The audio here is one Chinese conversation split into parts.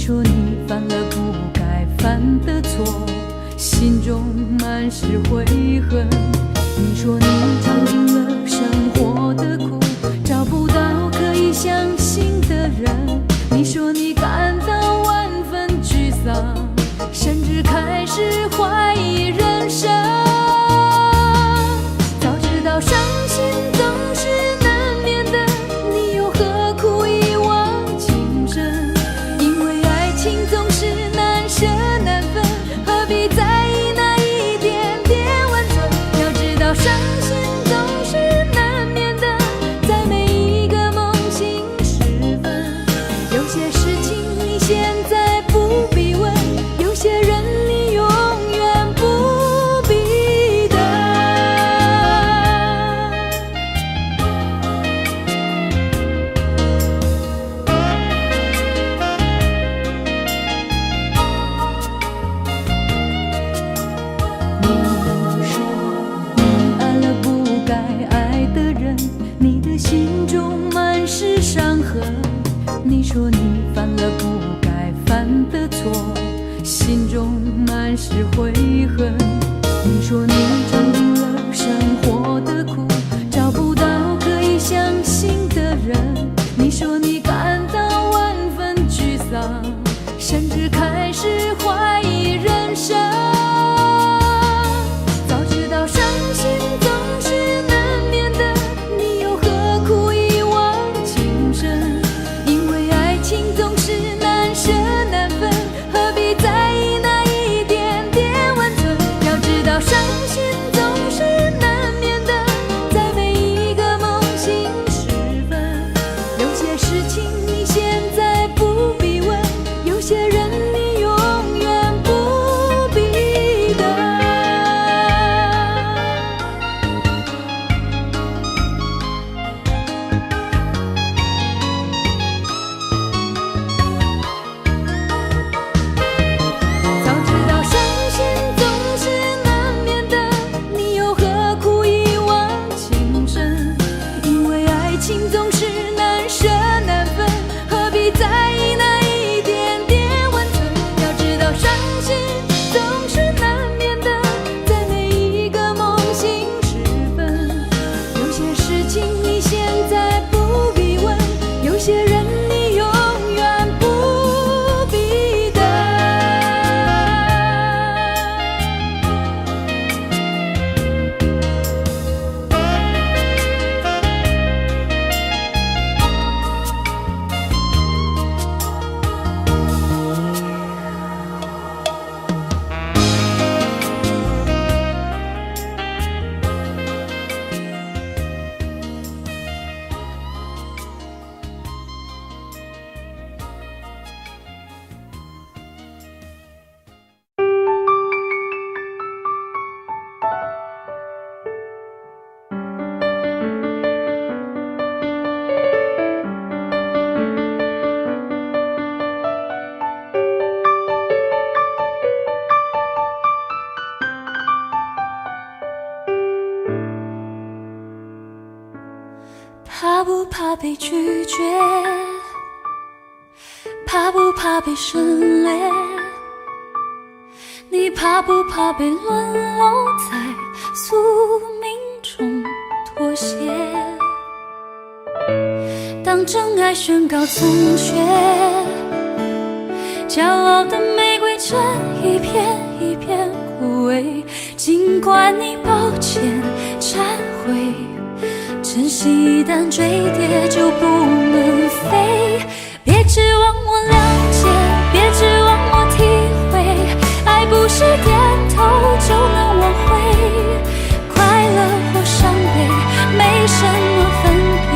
说你犯了不该犯的错，心中满是悔恨。你说你尝尽了生活的苦，找不到可以相信的人。你说你感到万分沮丧，甚至开始怀疑人生。早知道伤心总是难免的，你又何苦一往情深？因为爱情总是难舍难分，何必在意那一点点温存？要知道伤心总是难免的，在每一个梦醒时分。有些事情你现在不必问，有些人你永远不必等。你说你爱了不该爱的人，你的心中满是伤痕。你说你犯了不该犯的错，心中满是悔恨。你说你尝尽了生活的苦，找不到可以相信的人。你说你感到万分沮丧，甚至开始怀疑人生。早知道伤心总是难免的，你又何苦一往情深？因为爱情总是难舍难分，何必在意那一点点温存？要知道伤心总是难免的，在每一个梦醒时分。有些事情你现在不必问，有些人你永远不必等。早知道伤心总是难免的，你又何苦一往情深？因为爱情总是难舍难分，何必在意那一点点温存？要知道伤心总是难免的，在每一个梦醒时分。有些事情你现在不必问，有些人你永远不必等。怕不怕被拒绝？怕不怕被省略？你怕不怕被沦落在宿命中妥协？当真爱宣告从缺，骄傲的玫瑰正一片一片枯萎。尽管你抱歉忏悔，珍惜一旦坠跌就不能飞。别指望我了解，别指望我体会，爱不是点头就能挽回。快乐或伤悲没什么分别，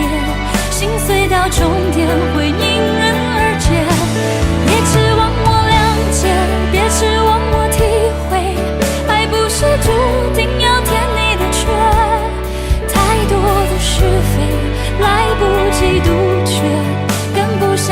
心碎到终点会迎刃而解。别指望我了解，别指望我体会，爱不是注定要填你的缺。太多的是非来不及杜绝，跟不上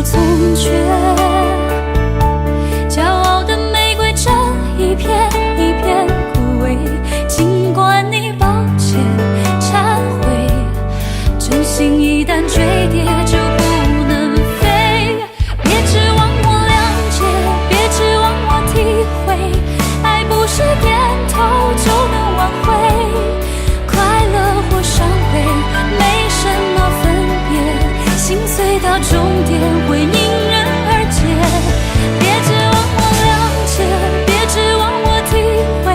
有从缺。骄傲的玫瑰正一片一片枯萎，尽管你抱歉忏悔，真心一旦坠跌就不能飞。别指望我谅解，别指望我体会，爱不是点头就能挽回。快乐或伤悲没什么分别，心碎到终点会迎刃而解。别指望我谅解，别指望我体会，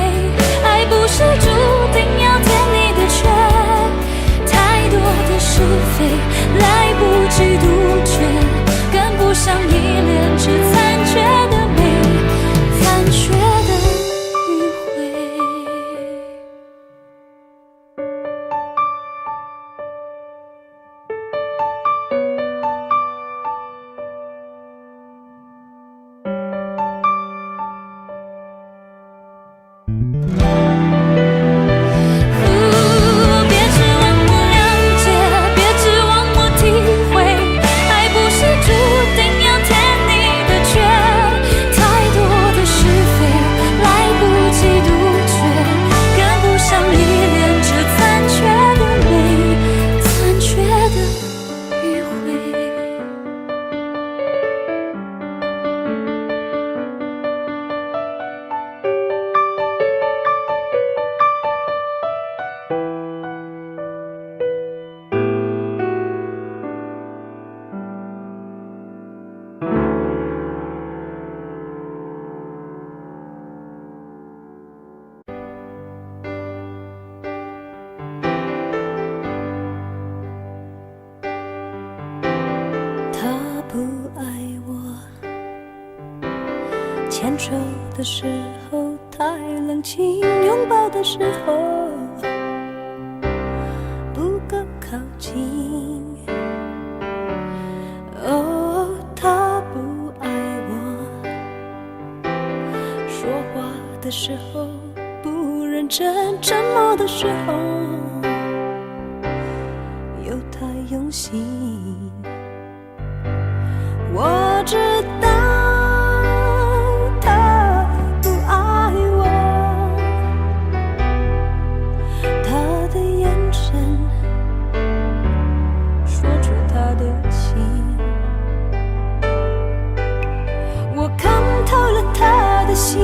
爱不是注定要填你的缺。太多的是非来不及杜绝，跟不上依恋，只残缺的美，残缺的迂回。别指望我谅解，别指望我体会，爱不是注定要填你的缺。太多的是非来不及杜绝，跟不上依恋，这残缺的美，残缺的迂回。他不爱我，牵手的时候太冷清，拥抱的时候不够靠近。哦，他不爱我，说话的时候不认真，沉默的时候又太用心。我知道他不爱我，他的眼神说出他的情，我看透了他的心，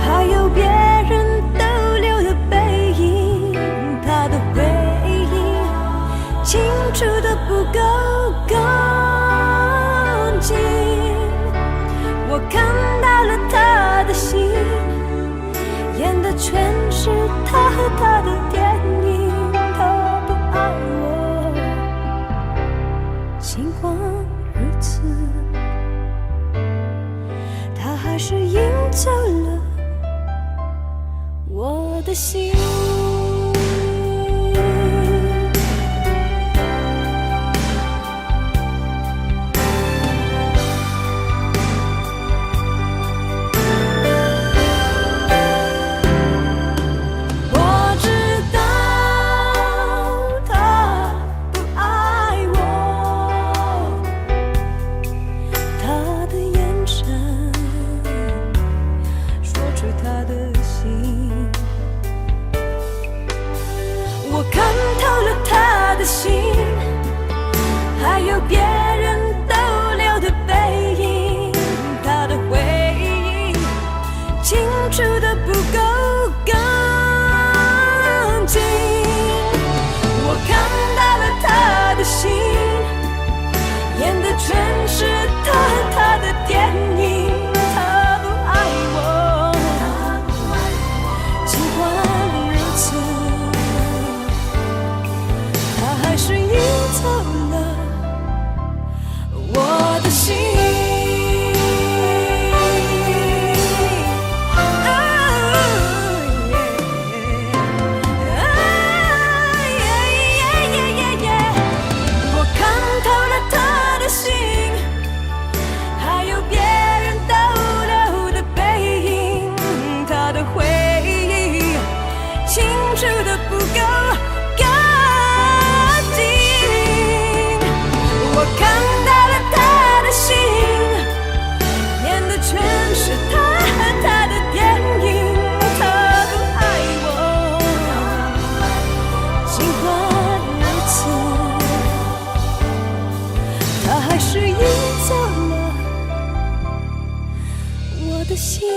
还有别人逗留的背影，他的回应清楚的不够近。我看到了他的心，演的全是他和他的电影。他不爱我，尽管如此，他还是赢走了我的心。的心。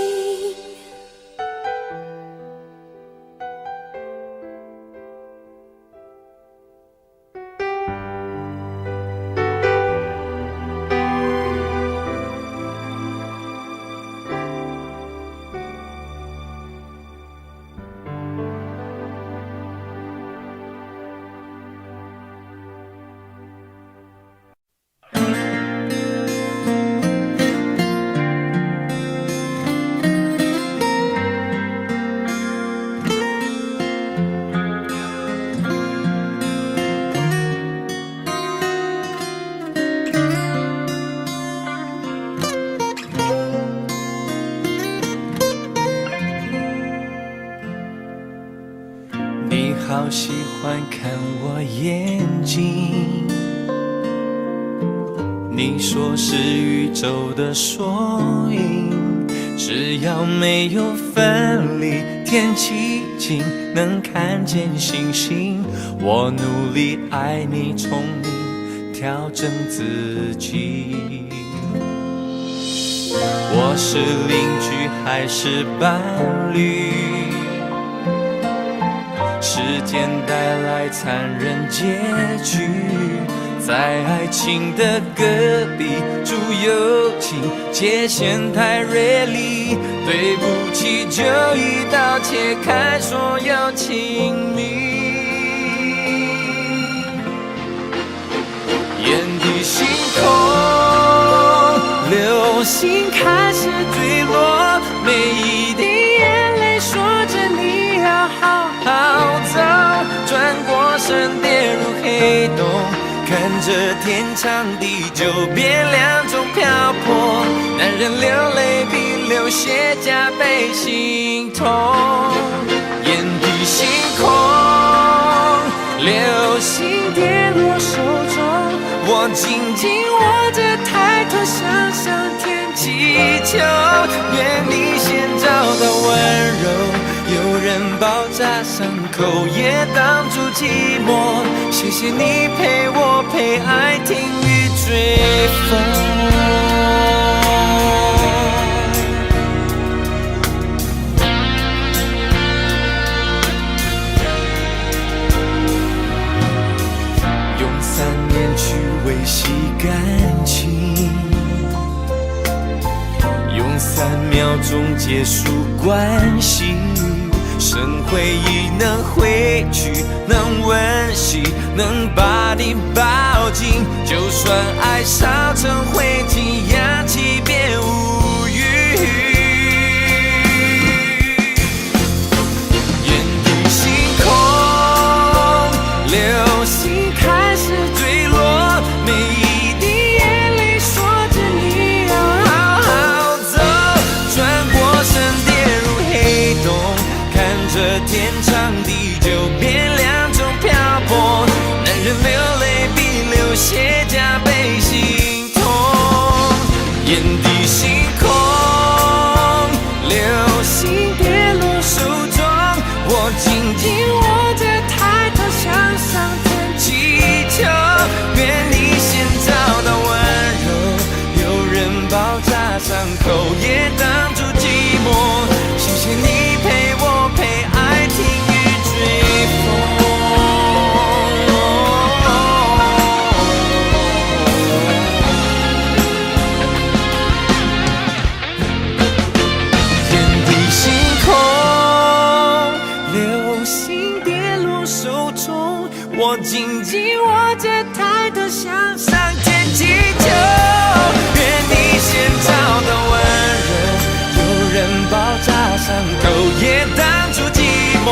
你好喜欢看我眼睛，你说是宇宙的缩影，只要没有分离，天气晴，能看见星星。我努力爱你，聪明调整自己。我是邻居还是伴侣？时间带来残忍结局，在爱情的隔壁住友情，界限太锐利，对不起就一刀切开所有亲密。眼底星空，流星开始坠落，每一滴眼泪说着你要好好走，转过身跌入黑洞，看着天长地久变两种漂泊。男人流泪比流血加倍心痛。眼底星空，流星跌落手中，我紧紧握着抬头向上天祈求，愿你先找到温柔，有人包扎伤口也挡住寂寞。谢谢你陪我陪爱听雨追风。用3年去维系感情，用3秒钟结束关系。剩回忆能回去，能温习，能把你抱紧。就算爱烧成灰烬，氧气变无语。眼底星空，流星开始坠落，每一滴眼泪说着你要好好走，转过身跌入黑洞，看着天长地久变两种漂泊。男人流泪比流血加倍心痛。眼底星空，流星跌落手中，我紧紧握着抬头向上天祈求，愿你先找到温柔，有人包扎伤口也挡住寂寞。谢谢你陪我陪爱听雨追风。眼底星空，流星跌落手中，我紧紧握着抬头向上天祈求，愿你先找到温柔，有人包扎伤口也挡住寂寞。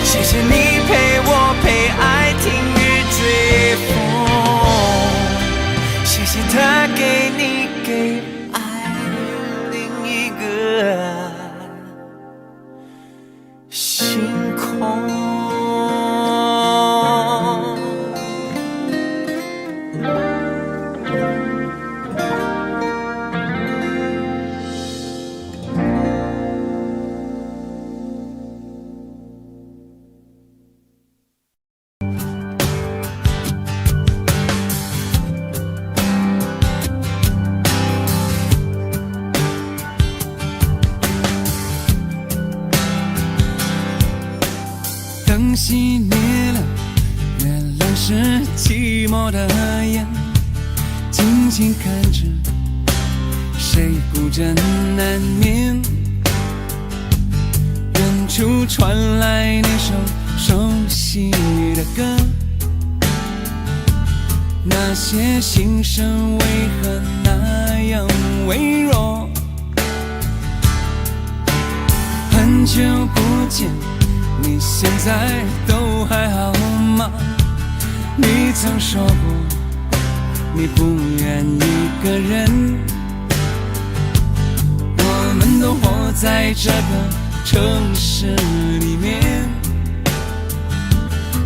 谢谢你陪我陪爱听雨追风，谢谢他给你给爱另一个星空。我的眼，静静看着谁孤枕难眠。远处传来那首熟悉的歌，那些心声为何那样微弱？很久不见，你现在都还好吗？你曾说过你不愿一个人，我们都活在这个城市里面，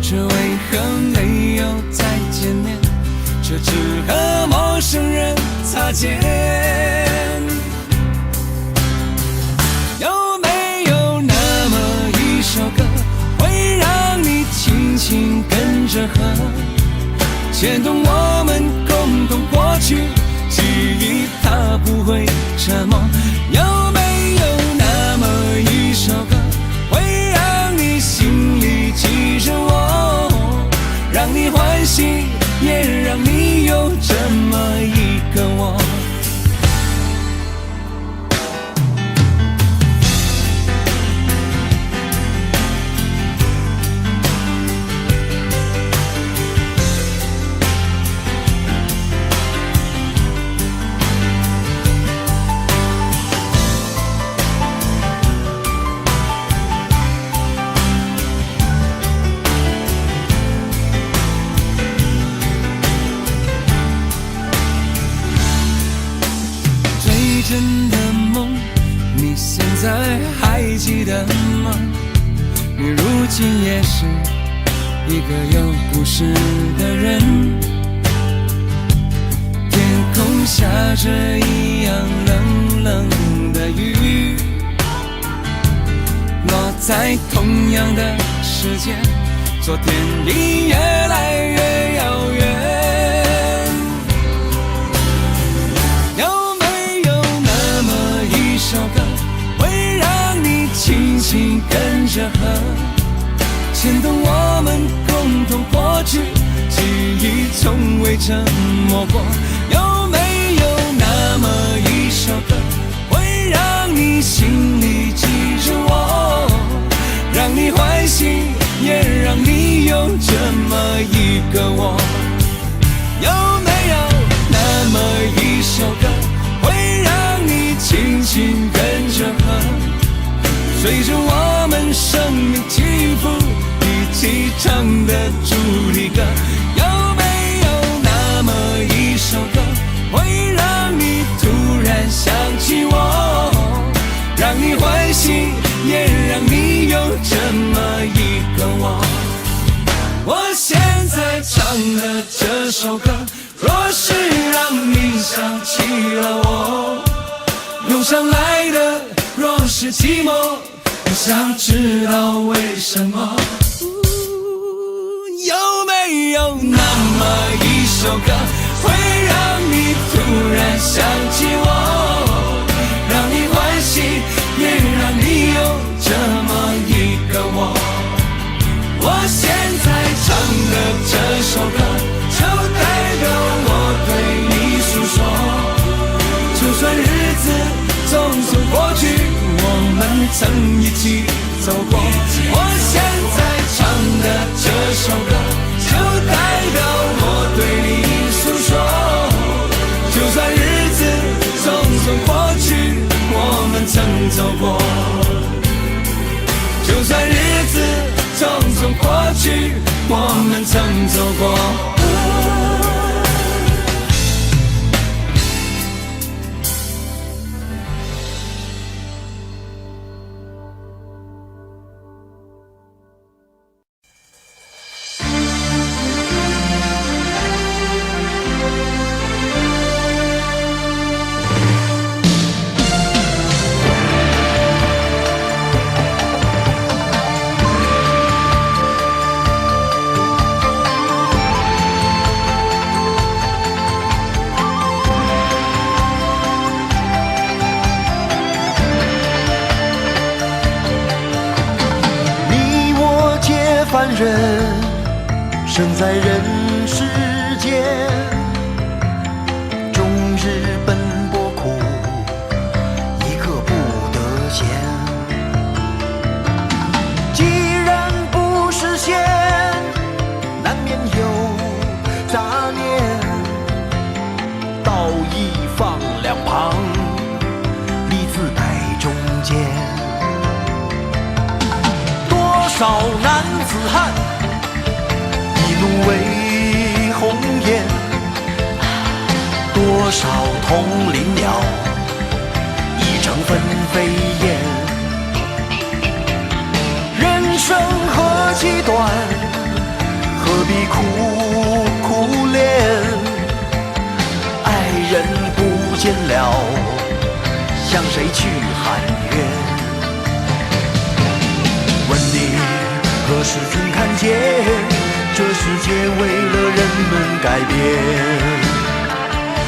这为何没有再见面，却只和陌生人擦肩？有没有那么一首歌，会让你轻轻跟着和，牵动我们共同过去，记忆它不会沉默。有没有那么一首歌，会让你心里记着我，让你欢喜，也让你有这么一个我？真的梦，你现在还记得吗？你如今也是一个有故事的人。天空下着一样冷冷的雨，落在同样的时间，昨天已越来越遥远。首歌会让你轻轻跟着和，牵动我们共同过去，记忆从未沉默过。有没有那么一首歌，会让你心里记着我，让你欢喜，也让你有这么一个我？有没有那么一首歌，会让你轻轻跟着和，随着我们生命起伏，一起唱的主题歌？有没有那么一首歌，会让你突然想起我，让你欢喜，也让你有这么一个我？我现在唱的这首歌，若是让你想起了我，涌上来的若是寂寞，我想知道为什么。有没有那么一首歌，会让你突然想起我，让你欢喜，也让你有这么一个我？我现在唱的这首歌，就代表我对你诉说。就算日子匆匆过去，我们曾一起走过。我现在唱的这首歌，就代表我对你诉说。就算日子匆匆过去，我们曾走过。就算日子匆匆过去，我们曾走过。凡人生在人世间，放两旁，立字摆中间。多少男子汉，一怒为红颜；多少同林鸟，一城分飞燕。人生何其短，何必苦苦恋？爱人不见了，向谁去喊冤？问你何时曾看见，这世界为了人们改变？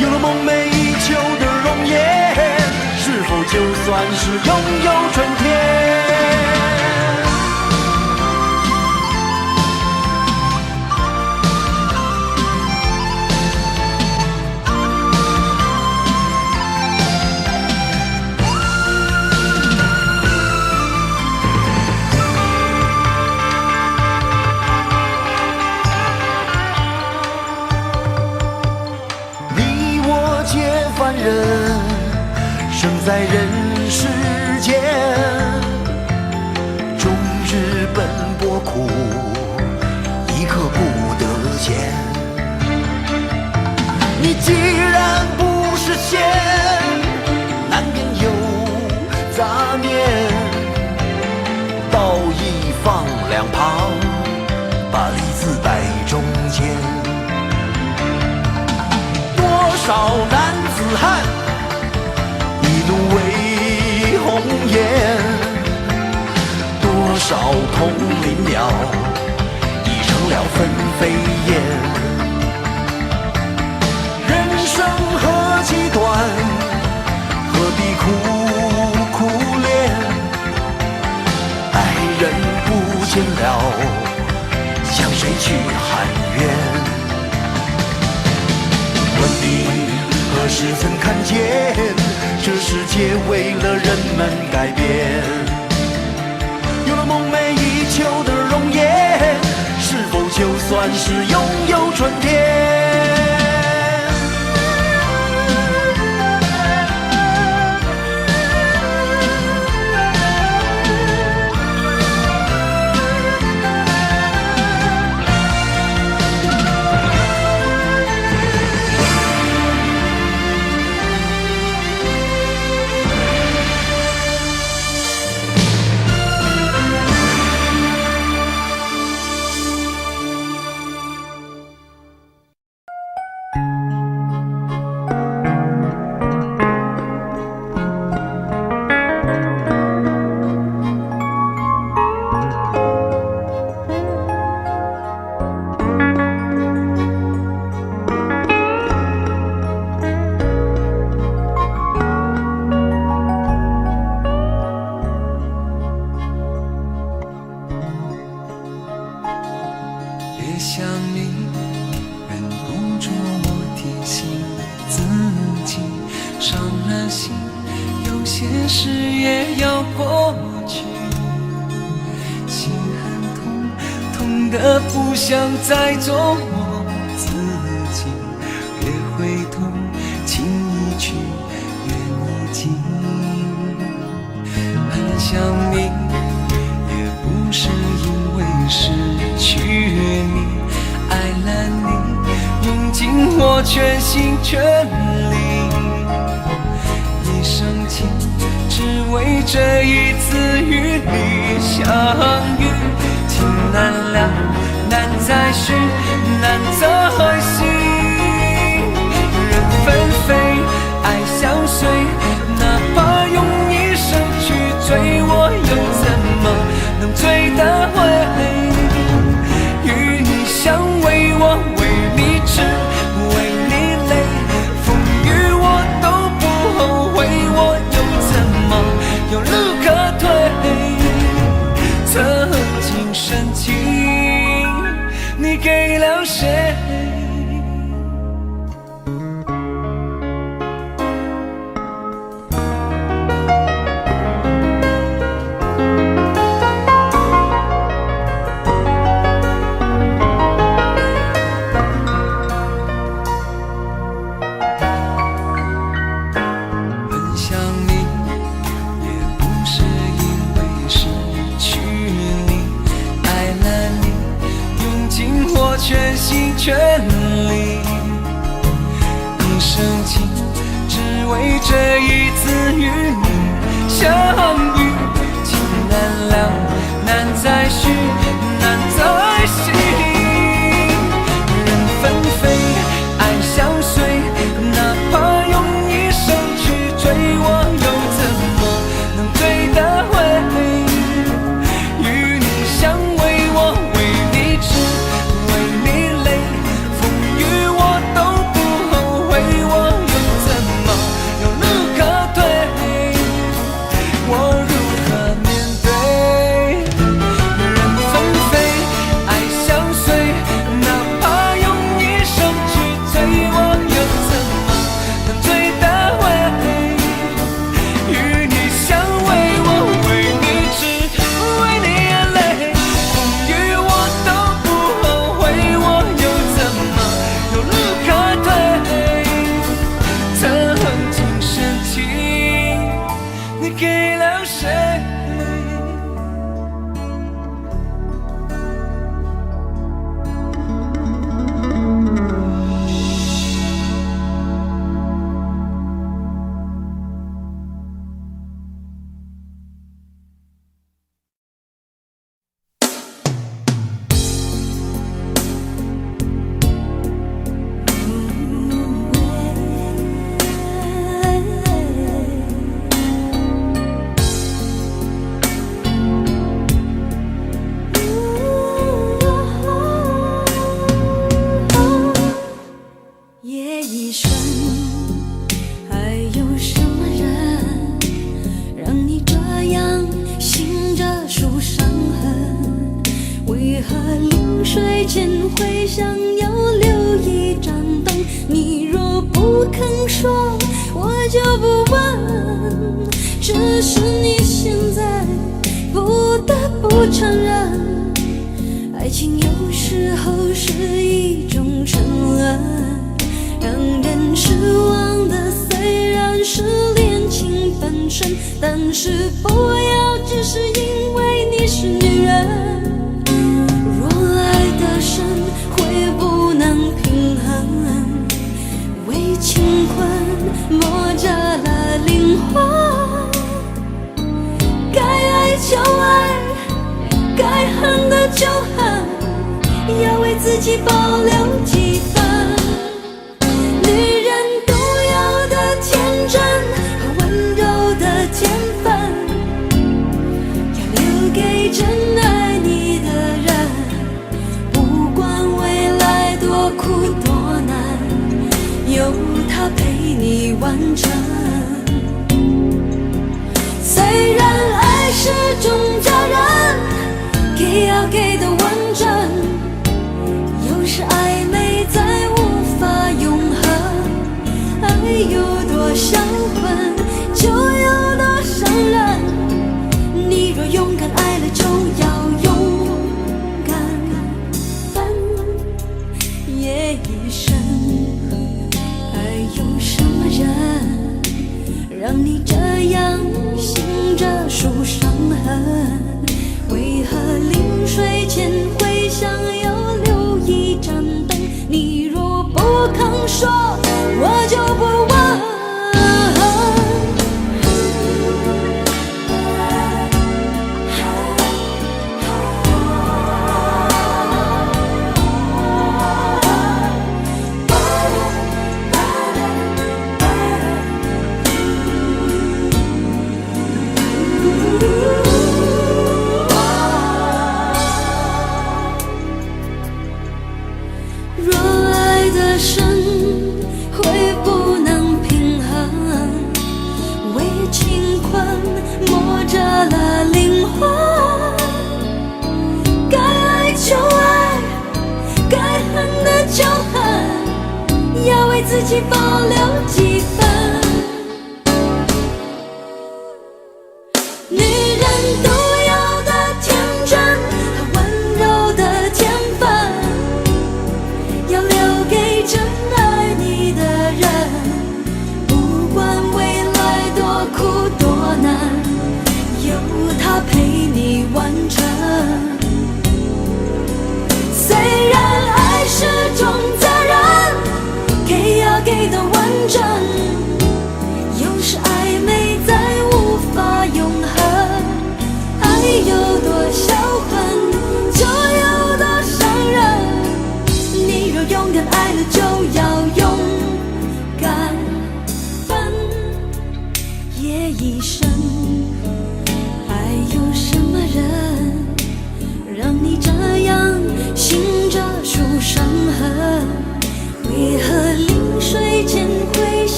有了梦寐以求的容颜，是否就算是拥有春天？凡人生在人世间，终日奔波苦，一刻不得闲。你既然不是仙，难免有杂念。道义放两旁，把利字摆中间。多少男子汉，一怒为红颜；多少同林鸟，已成了分飞燕。人生何其短，何必苦苦恋？爱人不见了，向谁去喊冤？问你何时曾看见，这世界为了人们改变？有了梦寐以求的容颜，是否就算是拥有春天？别想你，忍不住我提醒自己，伤了心，有些事也要过去。心很痛，痛得不想再做我自己。别回头，情已去，缘已尽。很想你，也不是因为失去你，爱了你，用尽我全心全力。一生情，只为这一次与你相遇。情难了，难再续，难再续。人纷飞，爱相随，哪怕用一生去追，我又怎么能追得回？与你相偎，我为你痴，为你累，风雨我都不后悔，我又怎么有路可退？曾经深情，你给了谁？全力。一生情，只为这一次与你相遇。情难了，难再续，难再续。人纷飞，爱相随，哪怕用一生去追，我又怎么能追得回？与你相偎，我为你痴，为你累，风雨我都不后悔，我又怎么有路可退？我如何面对？人纷飞，爱相随，哪怕用一生去追，我又怎么能追得回？与你相偎，我为你痴，为你泪，风雨我都不后悔，我又怎么有路可退？曾经深情，你给了谁？夜已深，还有什么人让你这样醒着数伤痕？为何临睡前会想要留一盏灯？你若不肯说，我就不问。只是你现在不得不承认，爱情有时候是一种沉沦。让人失望的虽然是恋情本身，但是不要只是因为你是女人。若爱得深，会不能平衡，为情困磨折了灵魂。该爱就爱，该恨的就恨，要为自己保留几分。女人独有的天真和温柔的天分，要留给真爱你的人。不管未来多苦多难，有他陪你完成。虽然爱是种责任，给要给的完整，有时暧昧再无法永恒。爱有多销魂，就有多伤人。你若勇敢爱了，就要勇敢分。夜已深，还有什么人让你这样醒着数伤痕？为何临睡前会想要留一盏灯？你若不肯说，我就不问。若爱得深，会不能平衡，为情困磨折了灵魂。该爱就爱，该恨的就恨，要为自己保留几分。女人独有的天真和温柔的天分，要留给真爱你的人。不管未来多苦多难，有他陪你完成。虽然爱是种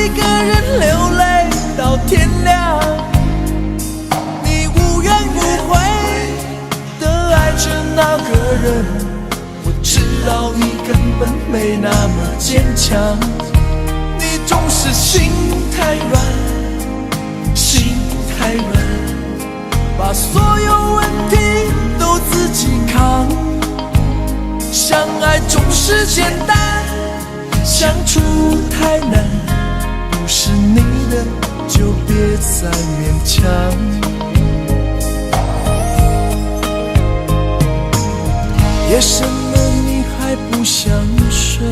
一个人流泪到天亮。你无怨无悔的爱着那个人，我知道你根本没那么坚强。你总是心太软，心太软，把所有问题都自己扛。相爱总是简单，相处太难，不是你的就别再勉强。夜深了你还不想睡，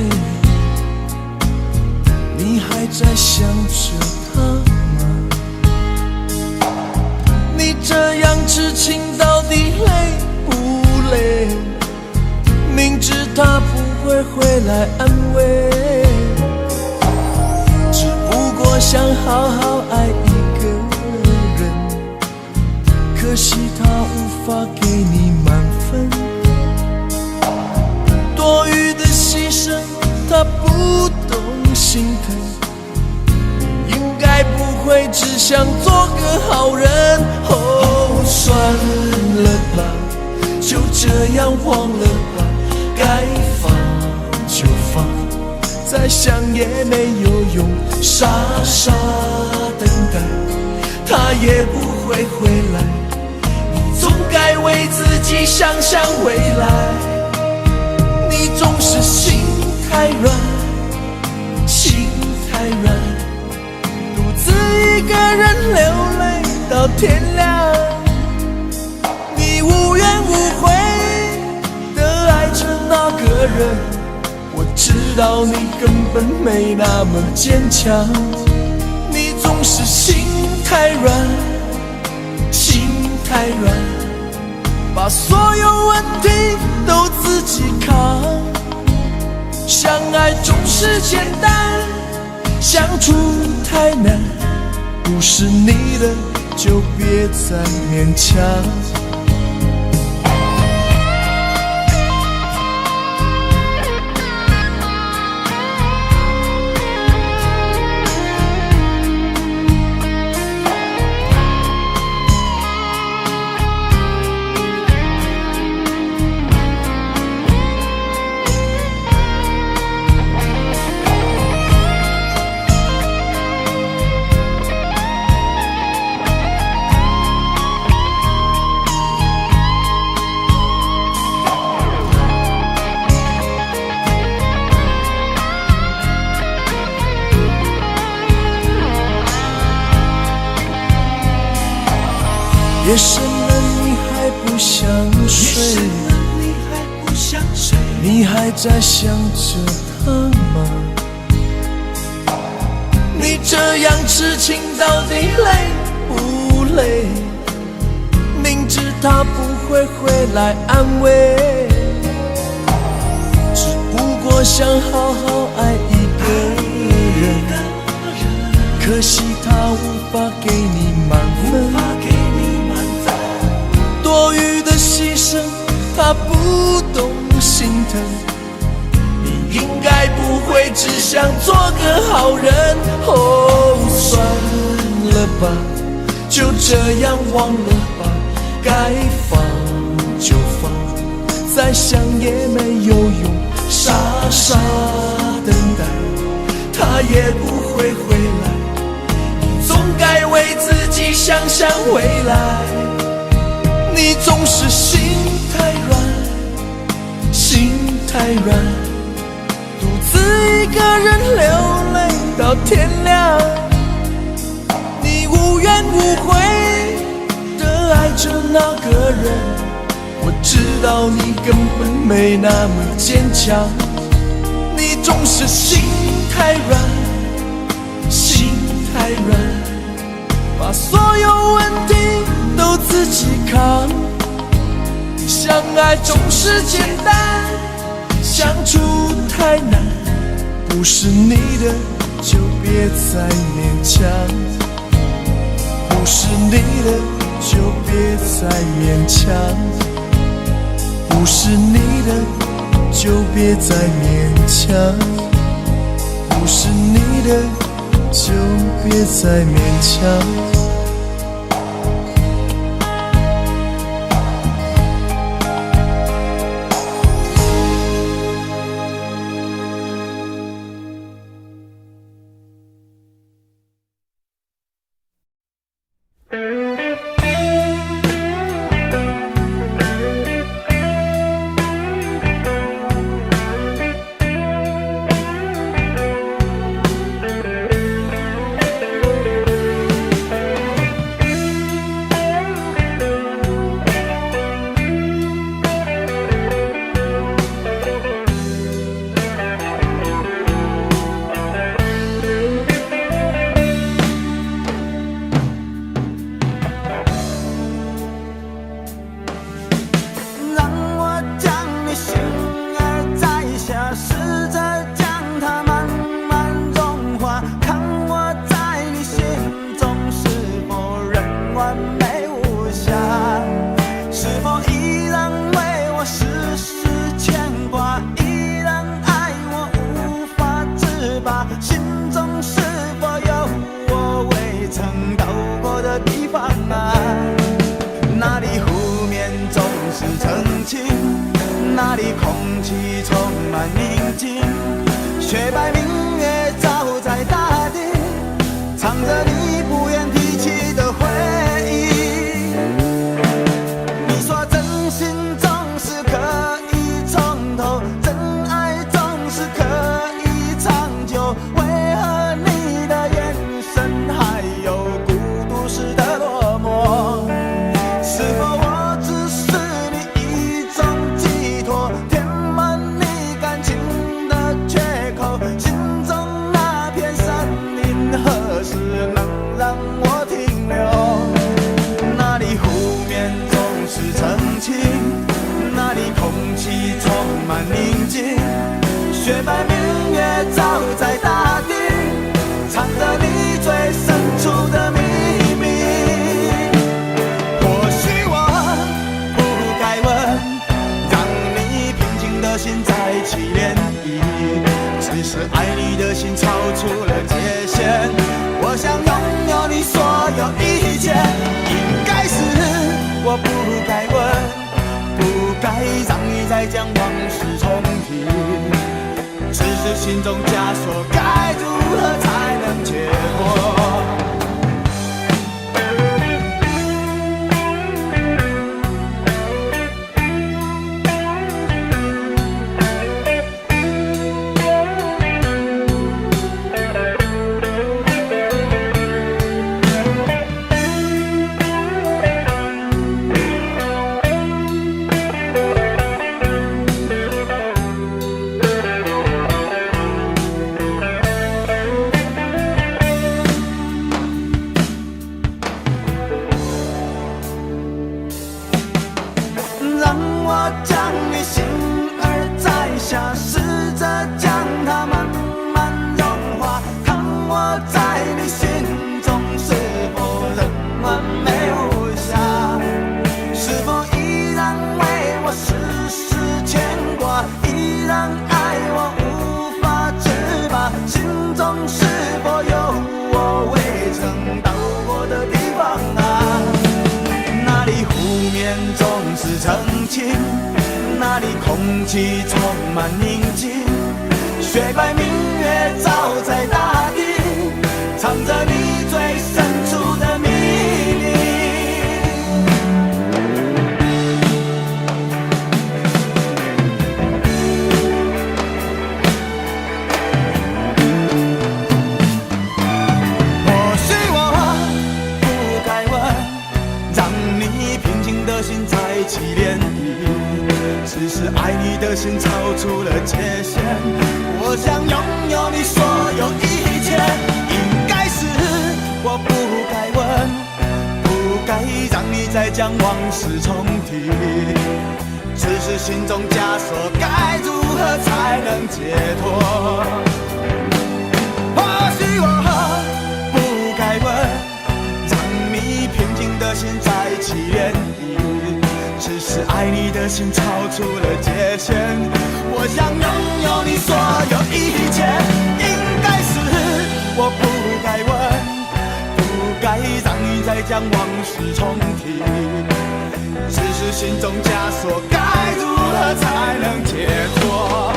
你还在想着他吗？你这样痴情到底累不累？明知他不会回来安慰，只不过想好好爱一个人，可惜他无法给你满分。多余的牺牲他不懂心疼，你应该不会只想做个好人。哦，算了吧，就这样忘了吧，该放就放，再想也没有用，傻傻等待，他也不会回来。你总该为自己想想未来，你总是心太软，心太软，独自一个人流泪到天亮。你无怨无悔的爱着那个人，我知道你根本没那么坚强。你总是心太软，心太软，把所有问题都自己扛。相爱总是简单，相处太难，不是你的就别再勉强。夜深了你还不想睡，你还在想着他吗？你这样痴情到底累不累？明知他不会回来安慰，只不过想好好爱一个人，可惜他无法给你满分。多余的牺牲他不懂心疼，你应该不会只想做个好人。哦，算了吧，就这样忘了吧，该放就放，再想也没有用，傻傻等待，他也不会回来。你总该为自己想想未来，你总是心太软，心太软，独自一个人流泪到天亮。你无怨无悔的爱着那个人，我知道你根本没那么坚强。你总是心太软，心太软，把所有问题都自己扛。相爱总是简单，相处太难，不是你的就别再勉强，不是你的就别再勉强，不是你的就别再勉强，不是你的就别再勉强。那里空气充满宁静，雪白明月照在大地，藏着你不愿提起的回忆。你说真心总是可以从头，真爱总是可以长久，为何你的眼神还有孤独时的落寞？是否我只是你一种寄托，填满你感情的缺口？心中那片森林何时能让我停留？那里湖面总是澄清，那里空气充满宁静，雪白明月照在大地，藏着你最深处的秘密。或许我不该问，让你平静的心再起涟漪，只是爱你的心超出了界限。我想拥有你所有一切，应该是我不该问，不该让你再将往事重提，只是心中枷锁该如何才能解脱？让我将你心儿摘下，试着将它慢慢融化，看我在你心中是否仍完美无瑕，是否依然为我时时牵挂，依然爱我无法自拔，心中是否有我未曾到过的地方啊？那里湖面总是澄清，那里空气充满宁静，雪白明月照在大地，藏着你最深处的秘密。或许我不该问，让你平静的心再起涟漪，只是爱你的心超出了界限。我想拥有你所有一切，应该是我不该问，不该让你再将往事重提，只是心中枷锁该如何才能解脱？或许我不该问，让你平静的心再起涟漪，只是爱你的心超出了界限。我想拥有你所有一切，应该是我不该问，将往事重提。只是心中枷锁，该如何才能解脱？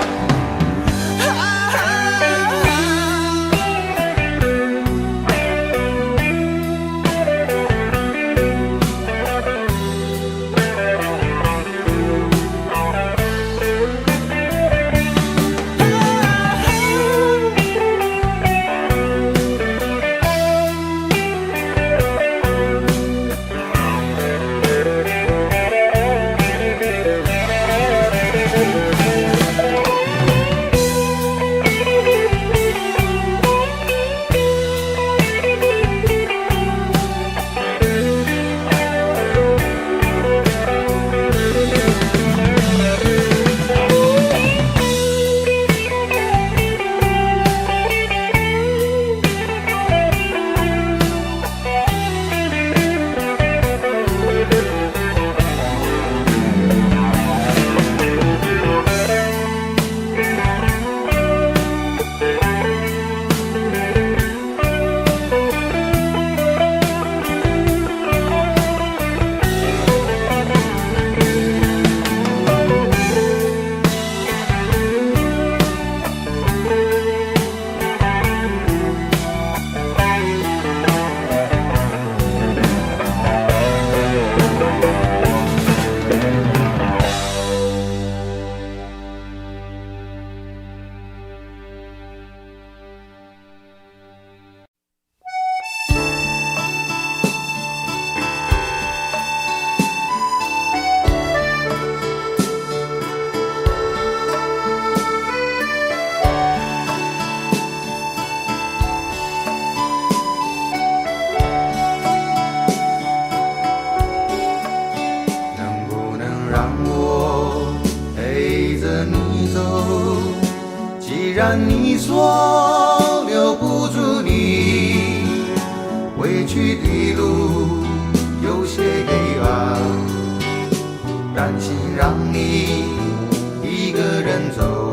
既然你说留不住你，回去的路有些黑暗，担心让你一个人走。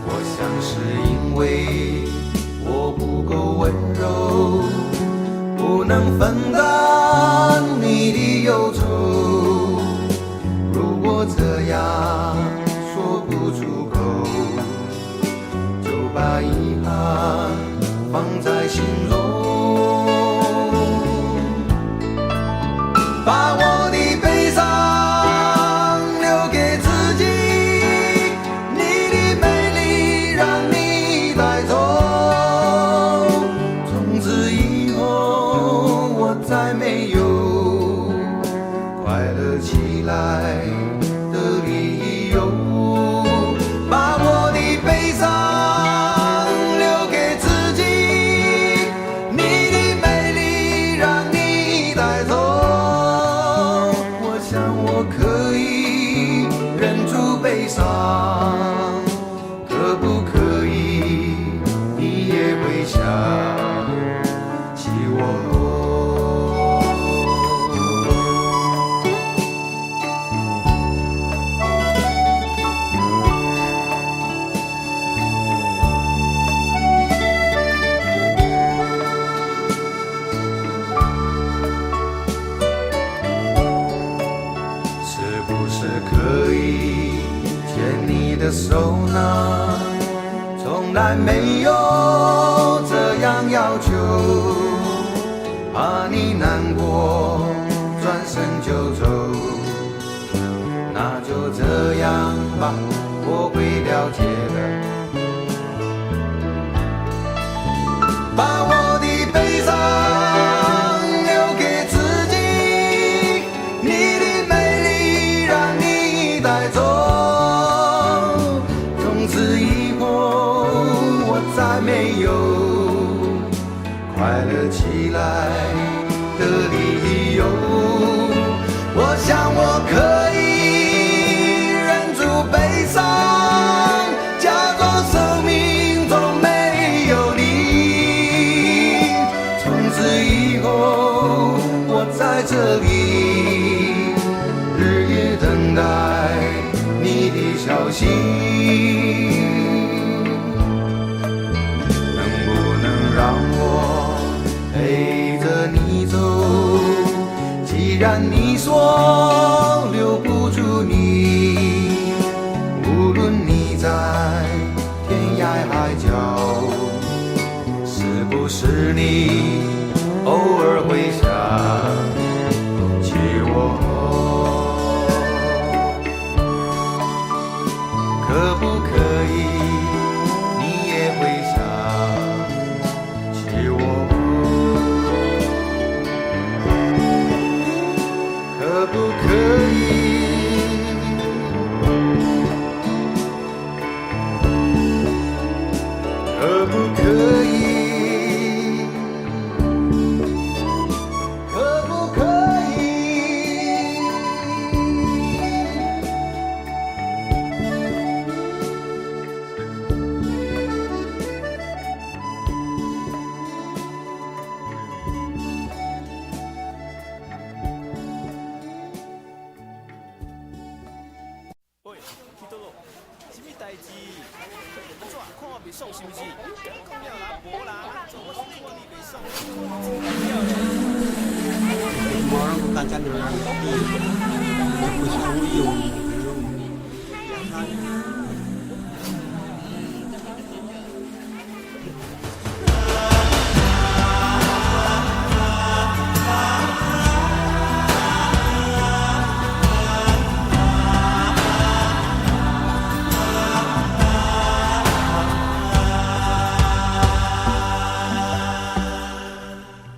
我想是因为我不够温柔，不能分担你的忧愁。如果这样说不出口，就把遗憾放在心中，把我的悲伤留给自己，你的美丽让你带走。从此以后我再没有快乐起来的理由，把我的悲伤留给自己，你的美丽让你带走。我想我可以忍住悲伤，可不可以你也会想起我？可以牵你的手呢？从来没有这样要求，怕你难过，转身就走。那就这样吧，我会了解的。把我的悲伤留给自己，你的美丽让你带走。从此以后我再没有快乐起来的理由。我想我可以忍住悲伤，假装生命中没有你。从此以后我在这里日夜等待你的消息，能不能让我然你说留不住你，无论你在天涯海角，是不是你偶尔会想起我？可不可以你也会想起我？可不可以？可不可以？可不可以？喂，去倒咯？什么代志？安怎？看我袂爽是不是？讲了啦，无啦，做我是看你袂爽。我大家都让不想有。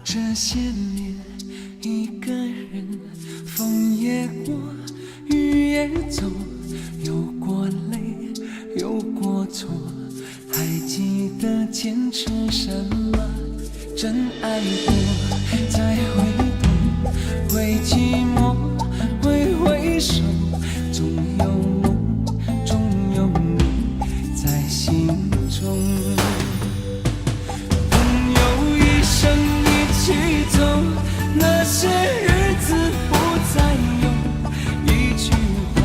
这些年，一个人，风也过，雨也走，有过泪，有过错，还记得坚持什么？真爱过，再回头，会寂寞，会回首，总有梦，总有你在心中。朋友一生一起走，那些日子不再有。一句话，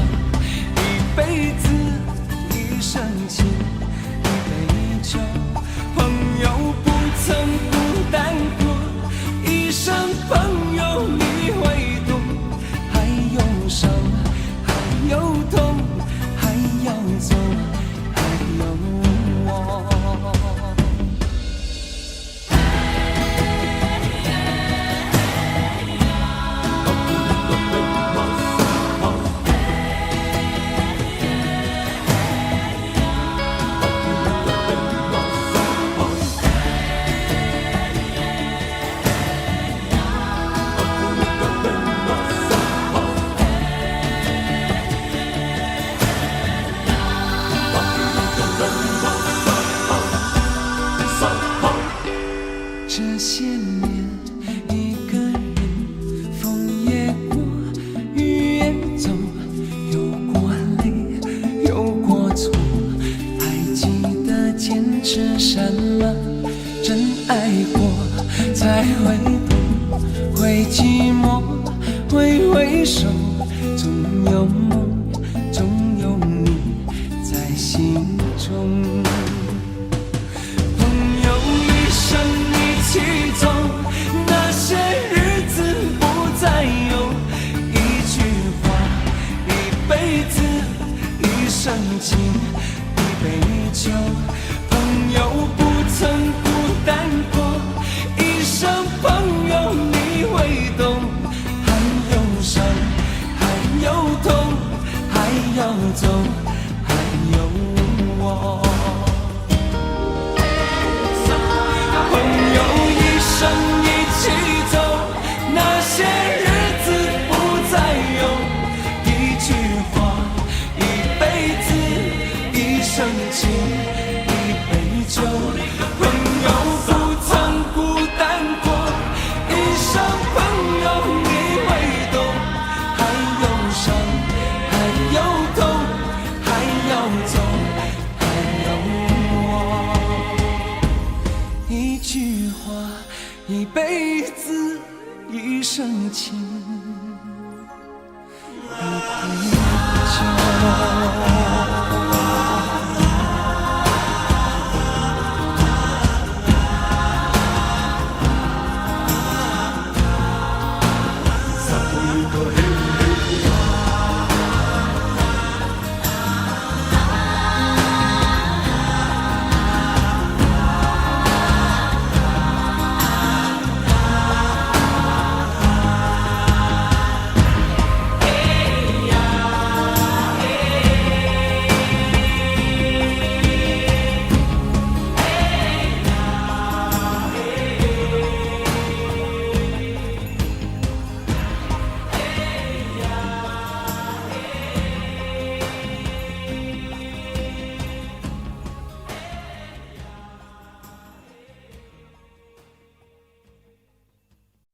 一辈子，一生情，一杯酒。朋友不曾孤单过，一生朋友你会懂。还有伤，还有痛，还要走，还有我。这些年，一个人，风也过，雨也走，有过泪，有过错，还记得坚持什么？真爱过，才会懂，会寂寞，会回首，总有梦，总有你在心中。朋友一生一起走，那些日子不再有。一句话，一辈子，一生情，一杯酒。朋友不曾孤单过，一生朋友你会懂。还有伤，还有痛，还要走，还有我。朋友一生一起走，那些日子不再有。一句话，一辈子，一生情，一杯酒。朋友不曾孤单过，一生朋友你会懂。还有伤，还有痛，还要走，还有我。一句话，一辈子，一生情，一杯酒。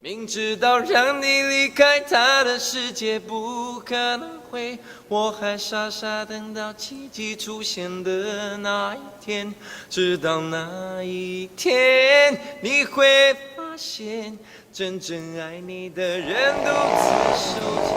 明知道让你离开他的世界不可能会，我还傻傻等到奇迹出现的那一天，直到那一天，你会发现，真正爱你的人独自守着。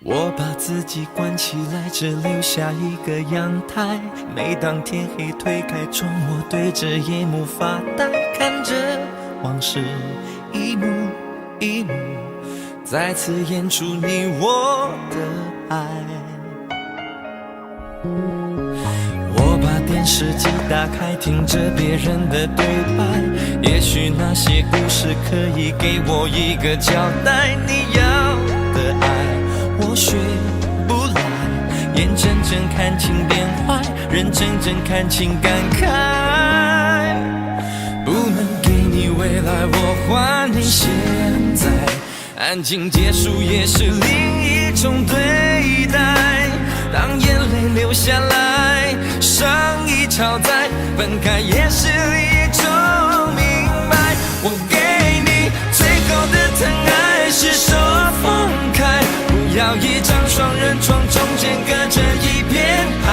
我把自己关起来，只留下一个阳台。每当天黑推开窗，我对着夜幕发呆，看着往事一幕一幕再次演出你我的爱。我把电视机打开，听着别人的对白，也许那些故事可以给我一个交代。你要的爱我学不来，眼睁睁看情变坏，人睁睁看情感慨。不能给你未来，我还你现在。安静结束也是另一种对待。当眼泪流下来，伤已超载，分开也是一种明白。我给你最后的疼爱是手放开，不要一张双人床，中间隔着一片海。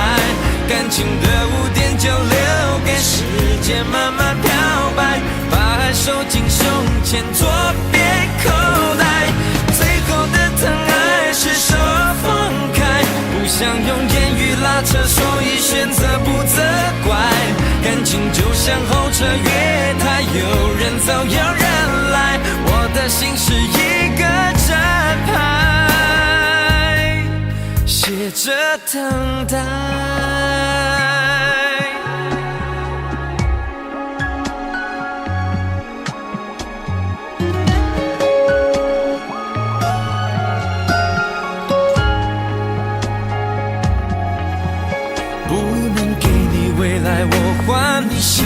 感情的污点就留给时间慢慢漂白，把爱收进胸前左边口袋。最后的疼爱是手放开，不想用言语拉扯，所以选择不责怪。感情就像候车月台，有人走有人来，我的心是一个站牌，写着等待。我还你现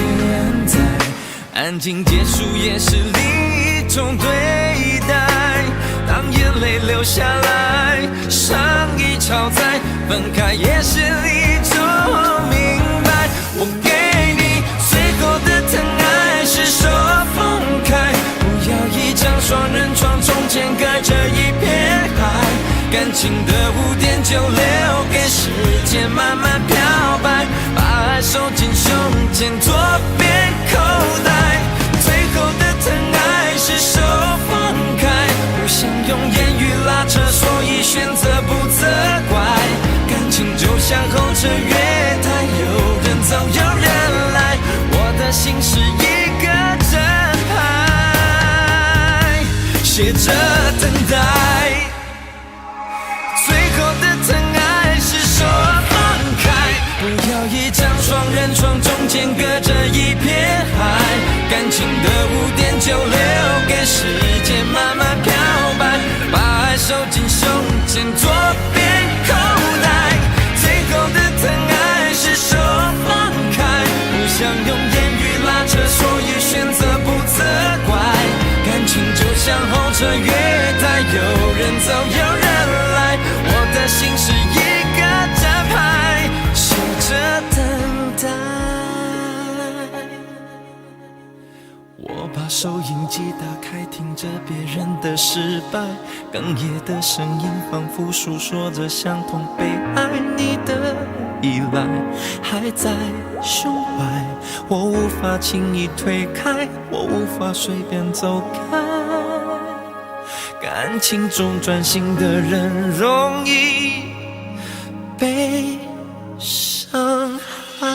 在，安静结束也是另一种对待。当眼泪流下来，伤已超载，分开也是一种明白。我给你最后的疼爱是手放开，不要一张双人床，中间隔着一片海。感情的污点就留给时间慢慢漂白，把爱收进胸前左边口袋。最后的疼爱是手放开，不想用言语拉扯，所以选择不责怪。感情就像候车月台，有人走有人来，我的心是一个站牌，写着等待。最后的疼爱是手放开，不要一张双人床，中间隔着一片海。感情的污点就留给时间慢慢漂白，把爱收进胸前左边口袋。最后的疼爱是手放开，不想用言语拉扯，所以选择不责怪。感情就像候车月台，有人走有人来，我的心是一个站牌，写着等待。我把收音机打开，听着别人的失败，哽咽的声音仿佛诉说着相同悲哀。你的依赖还在胸怀，我无法轻易推开，我无法随便走开。感情中专心的人容易被伤害。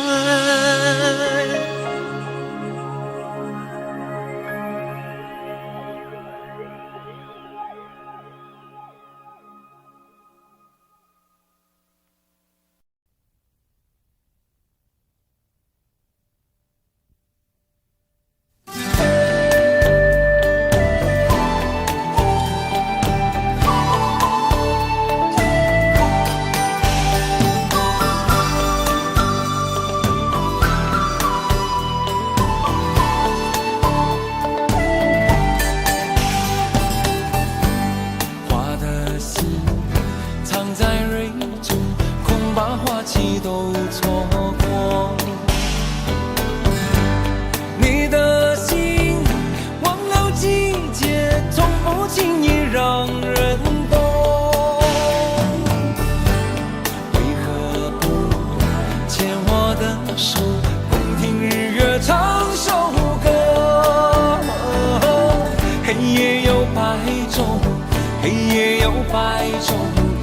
有白昼，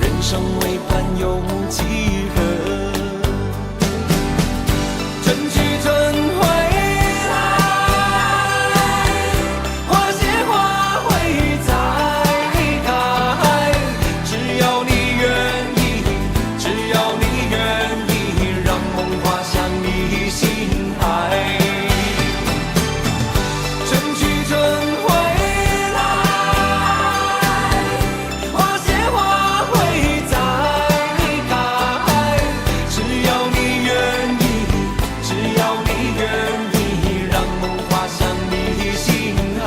人生为盼有几何？春去春回来，花谢花会再开。只要你愿意，只要你愿意，让梦滑向你心海。春去春回来，花谢花会再开。只要你愿意，只要你愿意，让梦滑向你心海。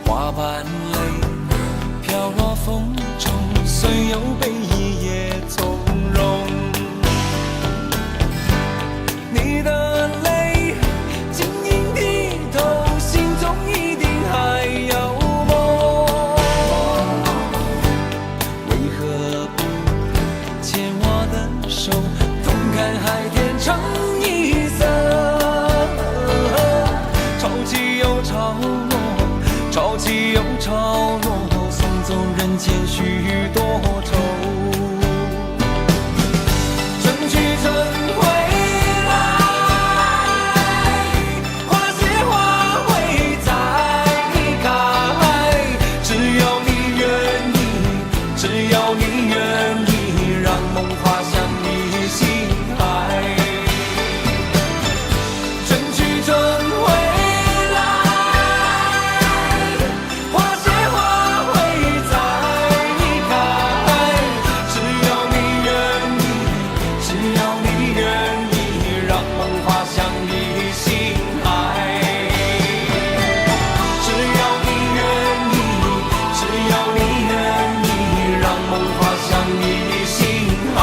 花瓣泪飘落风中，虽有悲意也从容。你的泪晶莹剔透，心中一定还有梦。为何不牵我的手，同看海天成一色？潮起又潮落，潮起又潮落，送走人间许多愁。春去春回来，花谢花会再开。只要你愿意，只要你愿意，让梦滑向你心海。春去春回来，花谢花会再开。只要你愿意，只要你愿意，让梦滑向你心海。只要你愿意，只要你愿意，让梦滑向你心海。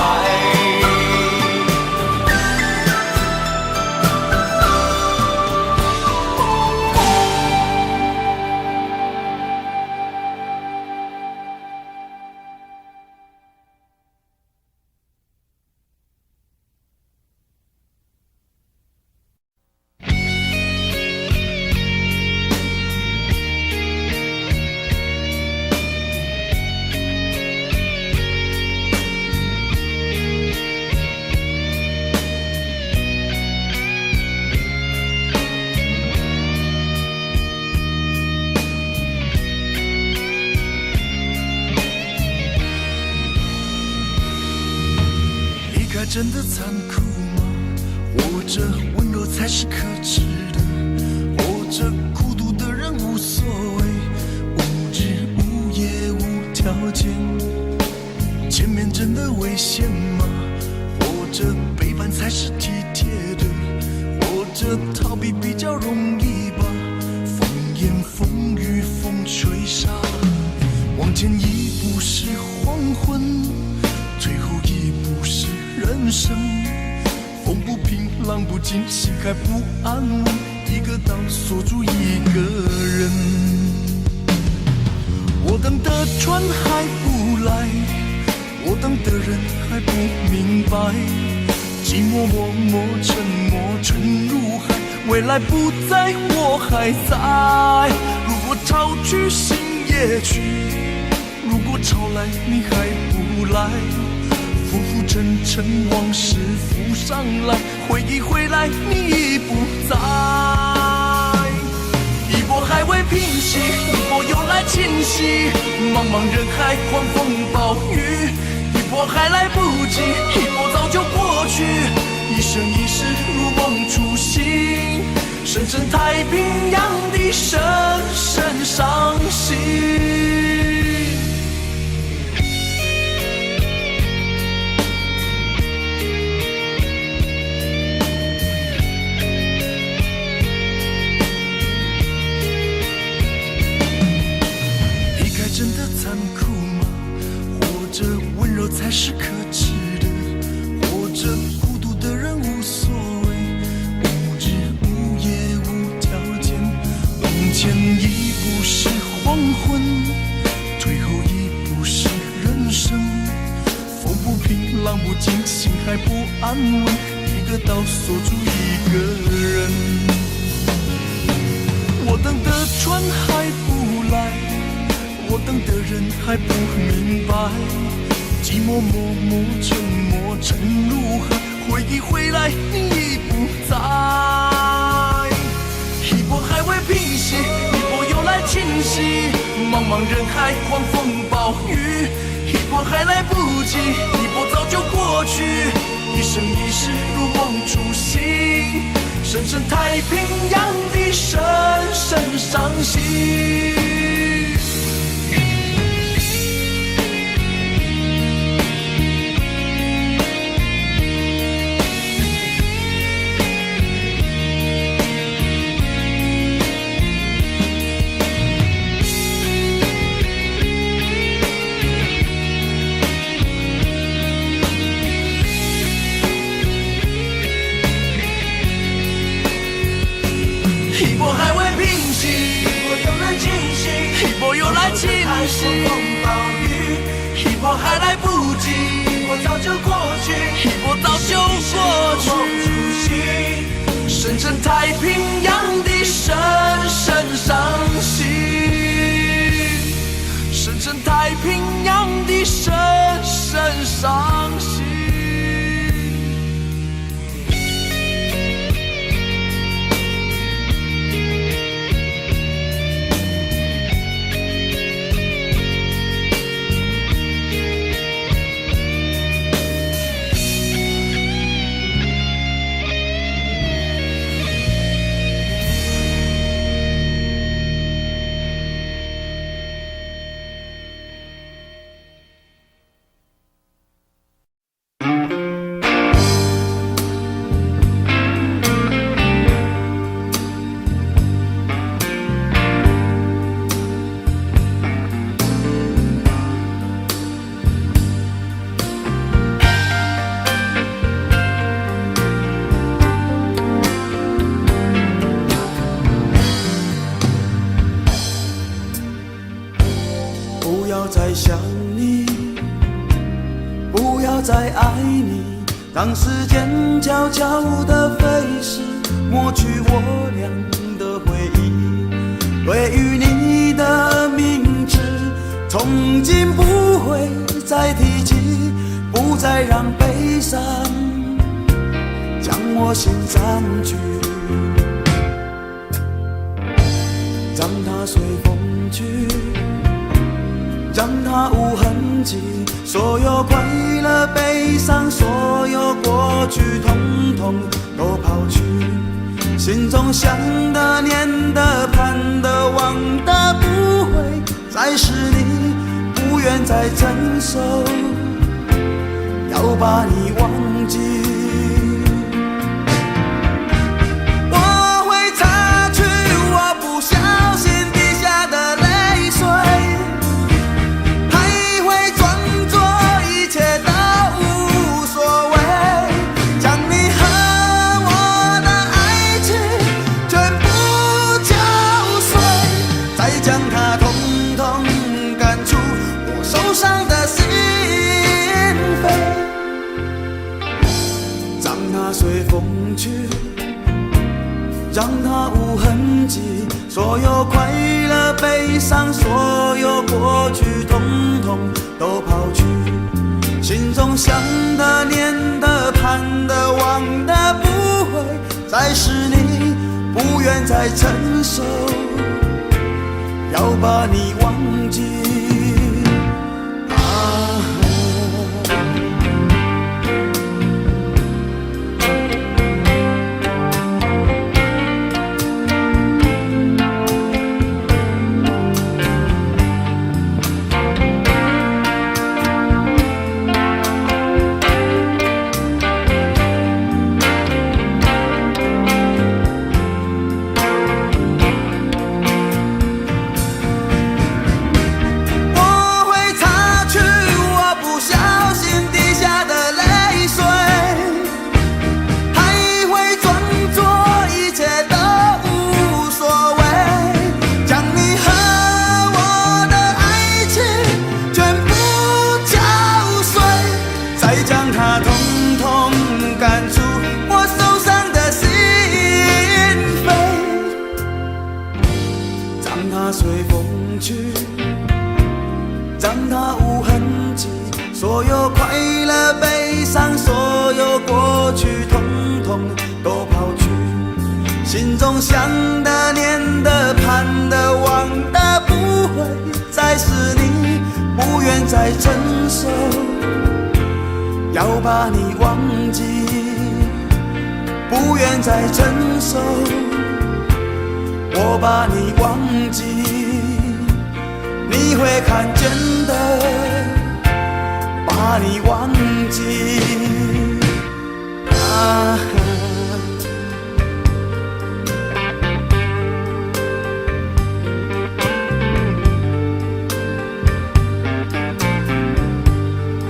离开真的残酷吗？活着温柔才是可耻的，活着孤独的人无所谓，无日无夜无条件。前面真的危险吗？活着背叛才是体贴的，活着逃避比较容易吧。风言风语风吹沙，往前一步是黄昏，退后一步是人生。风不平浪不静，心还不安稳，一个岛锁住一个人。我等的船还不来，我等的人还不明白，寂寞默默沉默沉入海，未来不在我还在。如果潮去心也去，如果潮来你还不来，浮浮沉沉往事浮上来，回忆回来你已不在。一波还未平息，一波又来侵袭，茫茫人海狂风暴雨，一波还来不及，一波早就过去，一生一世如梦初醒，深深太平洋的深深伤心。还是可耻的，活着孤独的人无所谓，无日无夜无条件，往前一步是黄昏，退后一步是人生。风不平，浪不静，心还不安稳，一个岛锁住一个人。我等的船还不来，我等的人还不明白，寂寞默默沉没沉入海，回忆回来你已不在。一波还未平息，一波又来侵袭，茫茫人海狂风暴雨，一波还来不及，一波早就过去，一生一世如梦初醒，深深太平洋的深深伤心。一波还未平息，一波又来侵袭，一波又来侵袭，风暴雨，一波还来不及，一波早就过去，一波早就过去，深深太平洋的深深伤心，深深太平洋的深深伤心。不要再想你，不要再爱你，让时间悄悄地飞逝，抹去我俩的回忆。对于你的名字，从今不会再提起，不再让悲伤将我心占据，让它随风去，让它无痕迹，所有快乐悲伤，所有过去统统都抛去，心中想的念的盼的望的不会再是你，不愿再承受，要把你忘记。我会擦去我不小心滴下的泪水，还会装作一切都无所谓，将你和我的爱情全部搅碎，再将它统统赶出我受伤的心扉，让它随风去，让它无痕迹，所有快乐悲伤，所有过去统统都抛去，心中想的念的盼的望的不会再是你，不愿再承受，要把你忘记。将它统统赶出我受伤的心扉，让它随风去，让它无痕迹，所有快乐悲伤，所有过去统统都抛去，心中想的念的盼的望的不会再是你，不愿再承受，要把你忘记，不愿再承受，我把你忘记，你会看见的，把你忘记啊。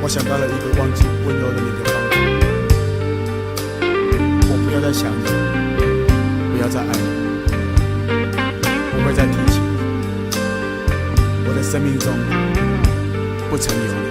我想到了一个忘记温柔的你的方法，我不要再想你，不要再爱你，不会再提起你，我的生命中不曾有你。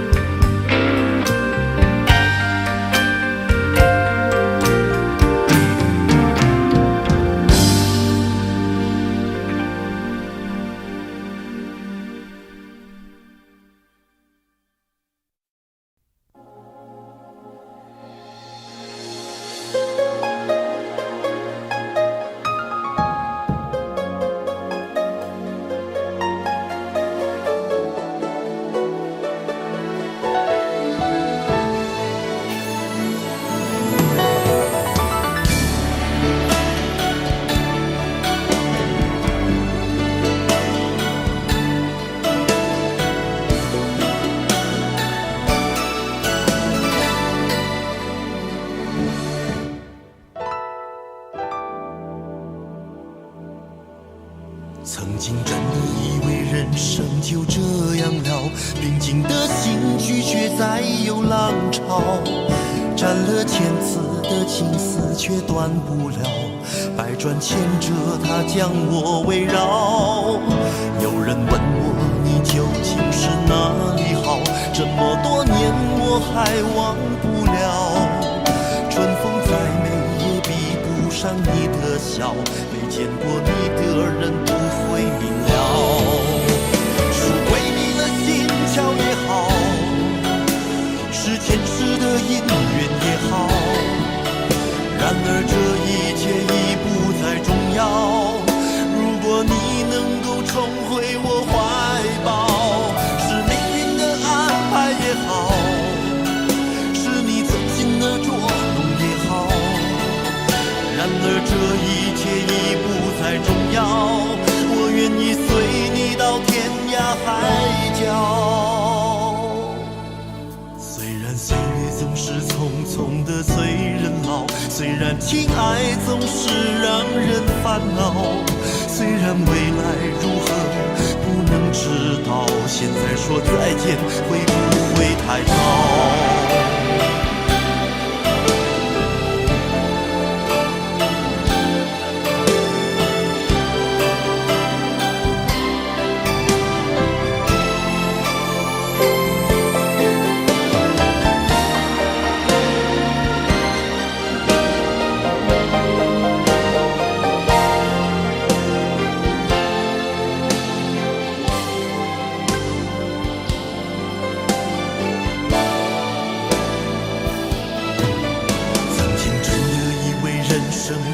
曾经真的以为人生就这样了，平静的心拒绝再有浪潮，斩了千次的情丝却断不了，百转千折它将我围绕。有人问我你究竟是哪里好，这么多年我还忘不了。春风再美也比不上你的笑，没见过你的人不会明了。是鬼迷了心窍也好，是前世的因缘也好，然而这一切已不再重要。如果你能够重回我怀抱，是命运的安排也好，是你存心的捉弄也好，然而这一切已不再重要。我愿意随你到天涯海角。虽然岁月总是匆匆的催人老，虽然情爱总是让人烦恼，虽然未来如何不能知道，现在说再见会不会太早？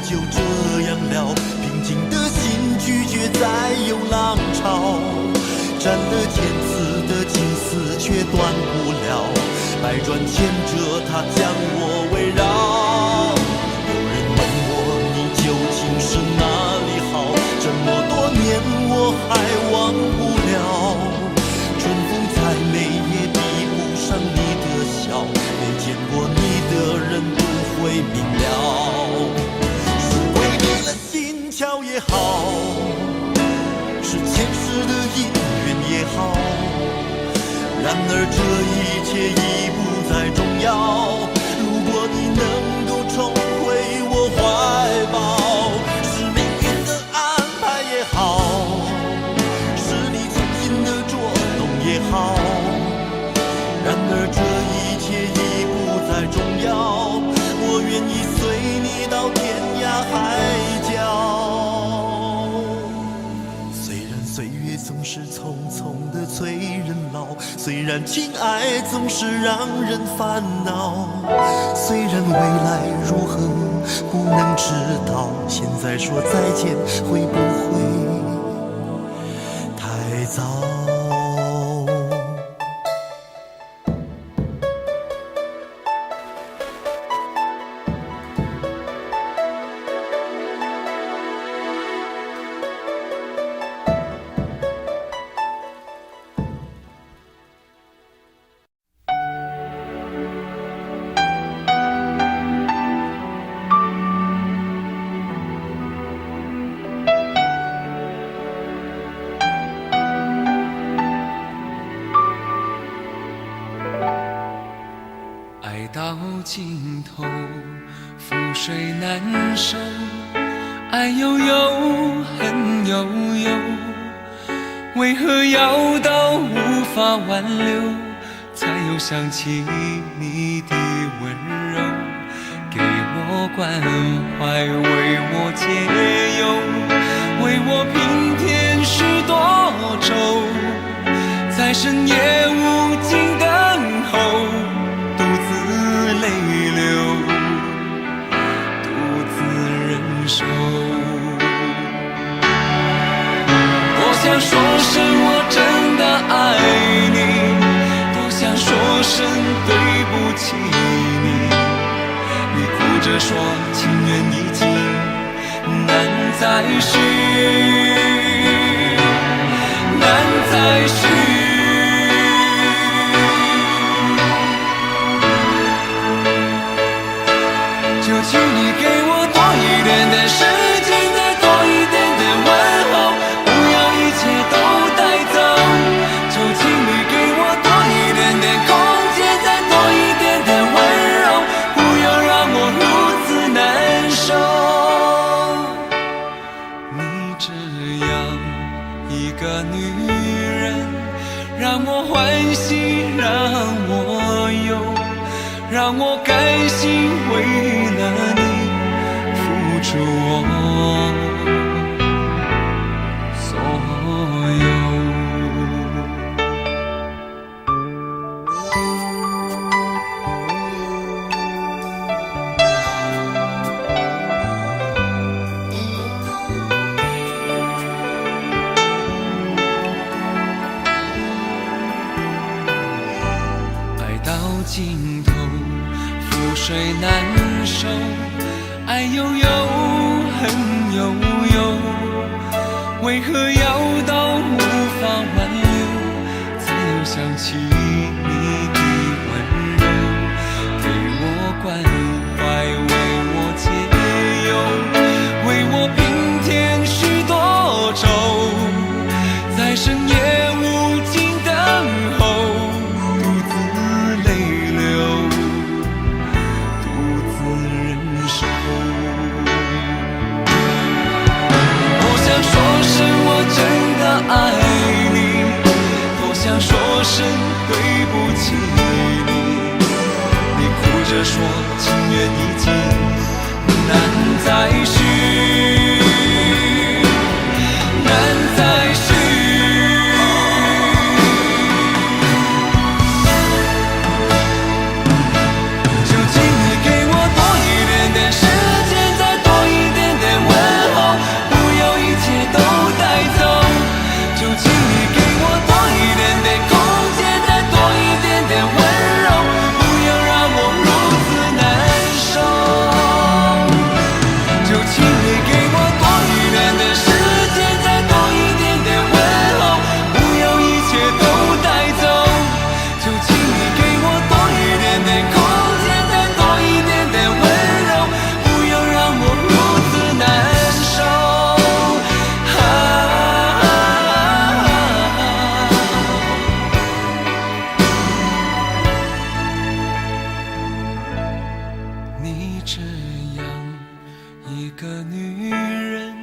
就这样了，平静的心拒绝再有浪潮，斩了千次的情丝却断不了，百转千折它将我围绕。有人问我你究竟是哪里好，这么多年我还忘不了。春风再美也比不上你的笑，没见过你的人不会明了。巧也好，是前世的因缘也好，然而这一切已不再重要。如果你能够重回我怀抱，是命运的安排也好，是你存心的捉弄也好，然而这一切已不再再重要，我愿意随你到天涯海角。虽然岁月总是匆匆的催人老，虽然情爱总是让人烦恼，虽然未来如何不能知道，现在说再见会不会太早？爱到尽头，覆水难收，爱悠悠，恨悠悠，为何要到无法挽留，才又想起你的温柔，给我关怀，为我解忧，为我平添许多愁，在深夜无尽等候，独自泪流，独自忍受。多想说声我真的爱你，多想说声对不起你，你哭着说情缘已尽，难再续，难再续。就请你给我多一点点时间，再多一点点问候，不要一切都带走。就请你给我多一点点空间，再多一点点温柔，不要让我如此难受。你这样一个女人，让我欢喜，让我忧，让我甘心为了你付出我所有。爱到尽头，覆水难收，爱悠悠，恨悠悠，为何要到无法挽留，才又想起你的温柔，给我关怀，为我解忧，为我平添许多愁，在深夜无尽等候，独自泪流，独自忍受。多想说声我真的爱你，多想说声对不起你，你哭着说情缘已尽，难再续，难再续。就请你给我多一点点时间，再多一点点问候，不要一切都带走。就请你给我多一点点空间，再多一点点温柔，不要让我如此难受。就请你给我多一点点时间，再多一点点问候，不要一切都带走。就请你给我多一点点空间，再多一点点温柔，不要让我如此难受。你这样一个女人，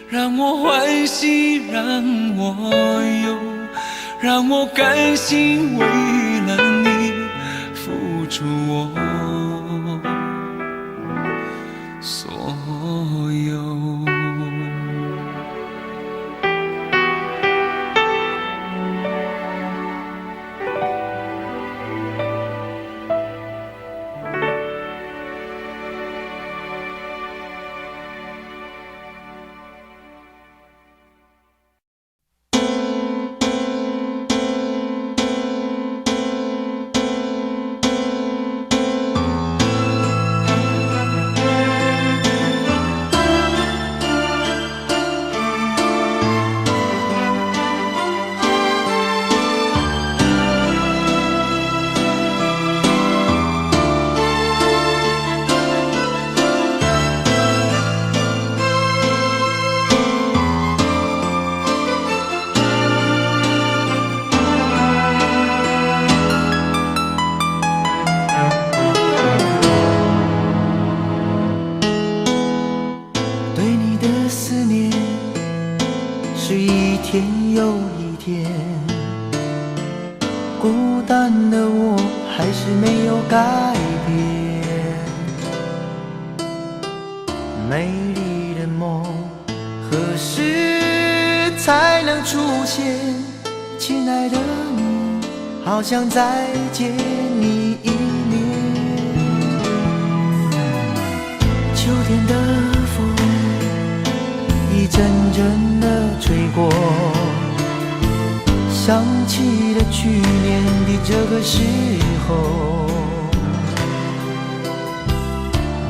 让我欢喜，让我忧，让我甘心为了你付出我是没有改变。美丽的梦何时才能出现？亲爱的你，好想再见你一面。秋天的风一阵阵的吹过，想起了去年的这个时候，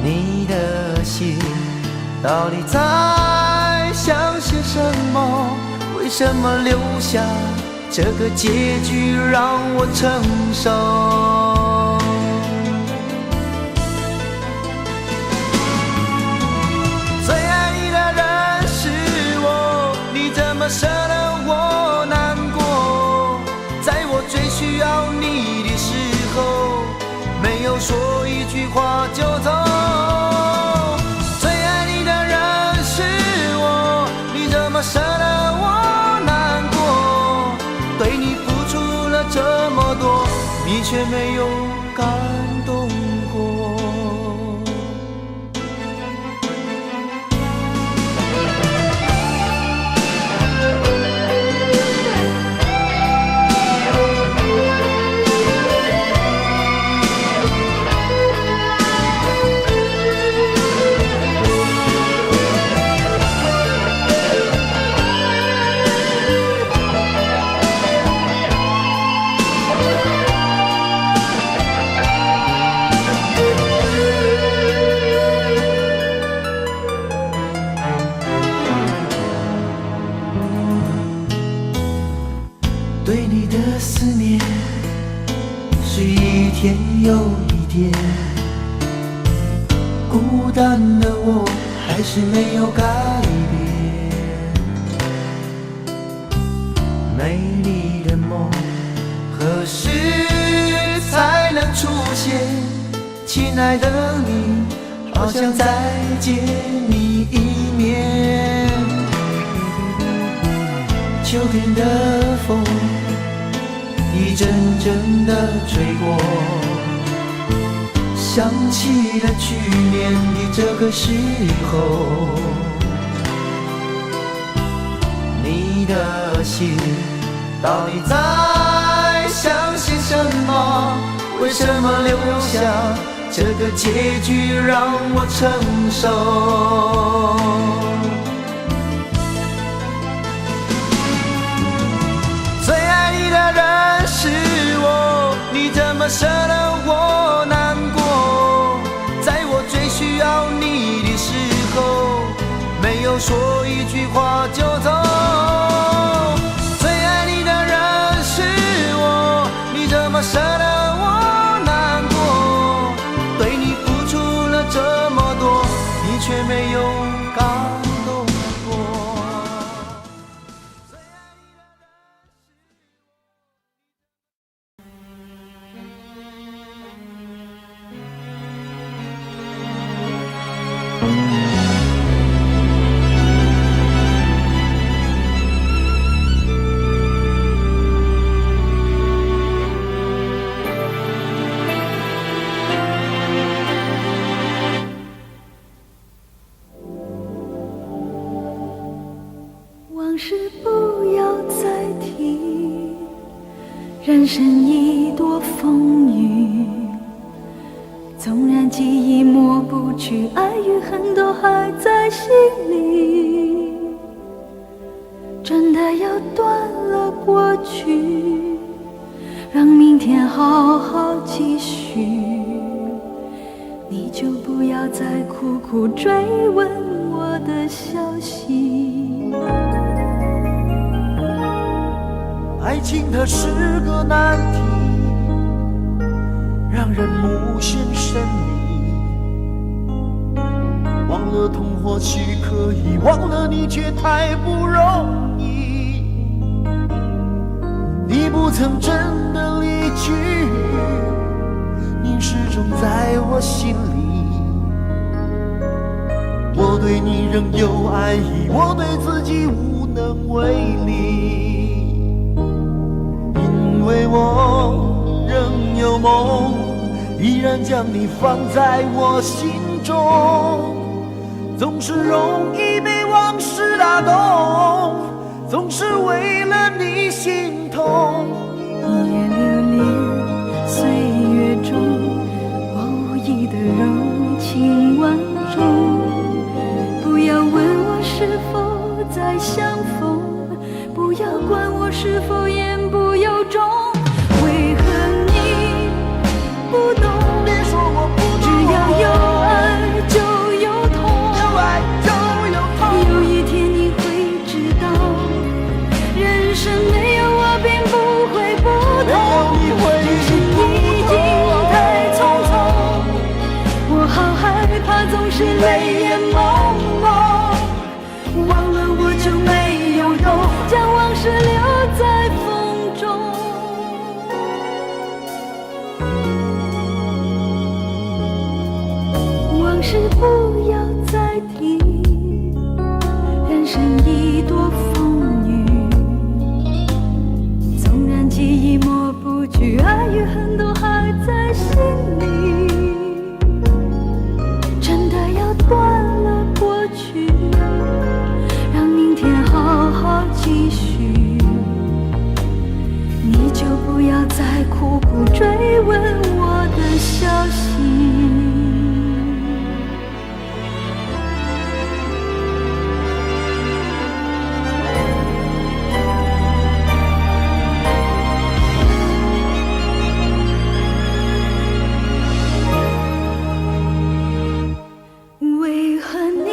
你的心到底在想些什么？为什么留下这个结局让我承受？最爱你的人是我，你怎么舍得我难过？在我最需要你的时候，没有说一句话就走。最爱你的人是我，你怎么舍得我难过？对你付出了这么多，你却没有感动过。对你的思念是一天又一天，孤单的我还是没有改变。美丽的梦何时才能出现？亲爱的你，好想再见你一面。秋天的风一阵阵的吹过，想起了去年的这个时候，你的心到底在想些什么？为什么留下这个结局让我承受？最爱你的人是我，你怎么舍得我难过？在我最需要你的时候，没有说一句话就走。最爱你的人是我，你怎么舍得我难过？对你付出了这么多，你却没有感动过。往事不要再提，人生已多风雨。纵然记忆抹不去，爱与恨都还在心里。真的要断了过去，让明天好好继续。你就不要再苦苦追问我的消息。爱情它是个难题，让人无限神秘。忘了痛或许可以，忘了你却太不容易。你不曾真的离去，你始终在我心里。我对你仍有爱意，我对自己无能为力。因为我仍有的梦，依然将你放在我心中。总是容易被往事打动，总是为了你心痛。一夜流连岁月中，我无意的柔情万种。不要问我是否再相逢，不要管我是否言不由衷。为何你不懂？别说我不懂，只要有爱就有痛，有爱就有痛。有一天你会知道，人生没有我并不会不同。人生已经太匆匆，我好害怕总是泪眼朦胧。忘了我就没有用，将往事留在风中。往事不要再提，人生已多风雨。纵然记忆抹不去，爱与恨都还在心里。真的要断了过去，让明天好好继续。你就不要再苦苦追问我的消息。为何你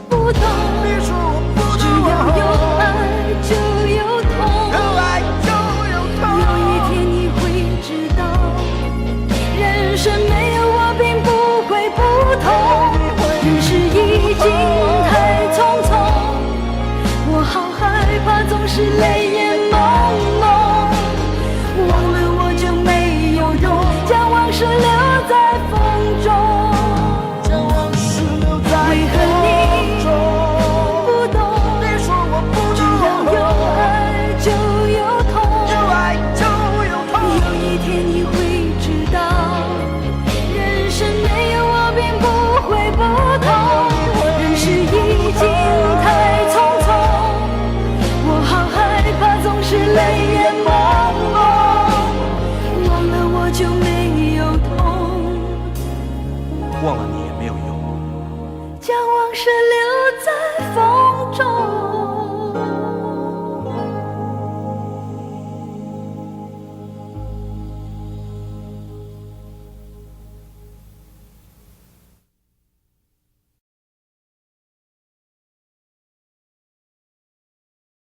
不懂？别说我不只懂，要有爱就有痛。有爱就有痛。有一天你会知道，人生没有我并不会不同。人世已经太匆匆，我好害怕总是泪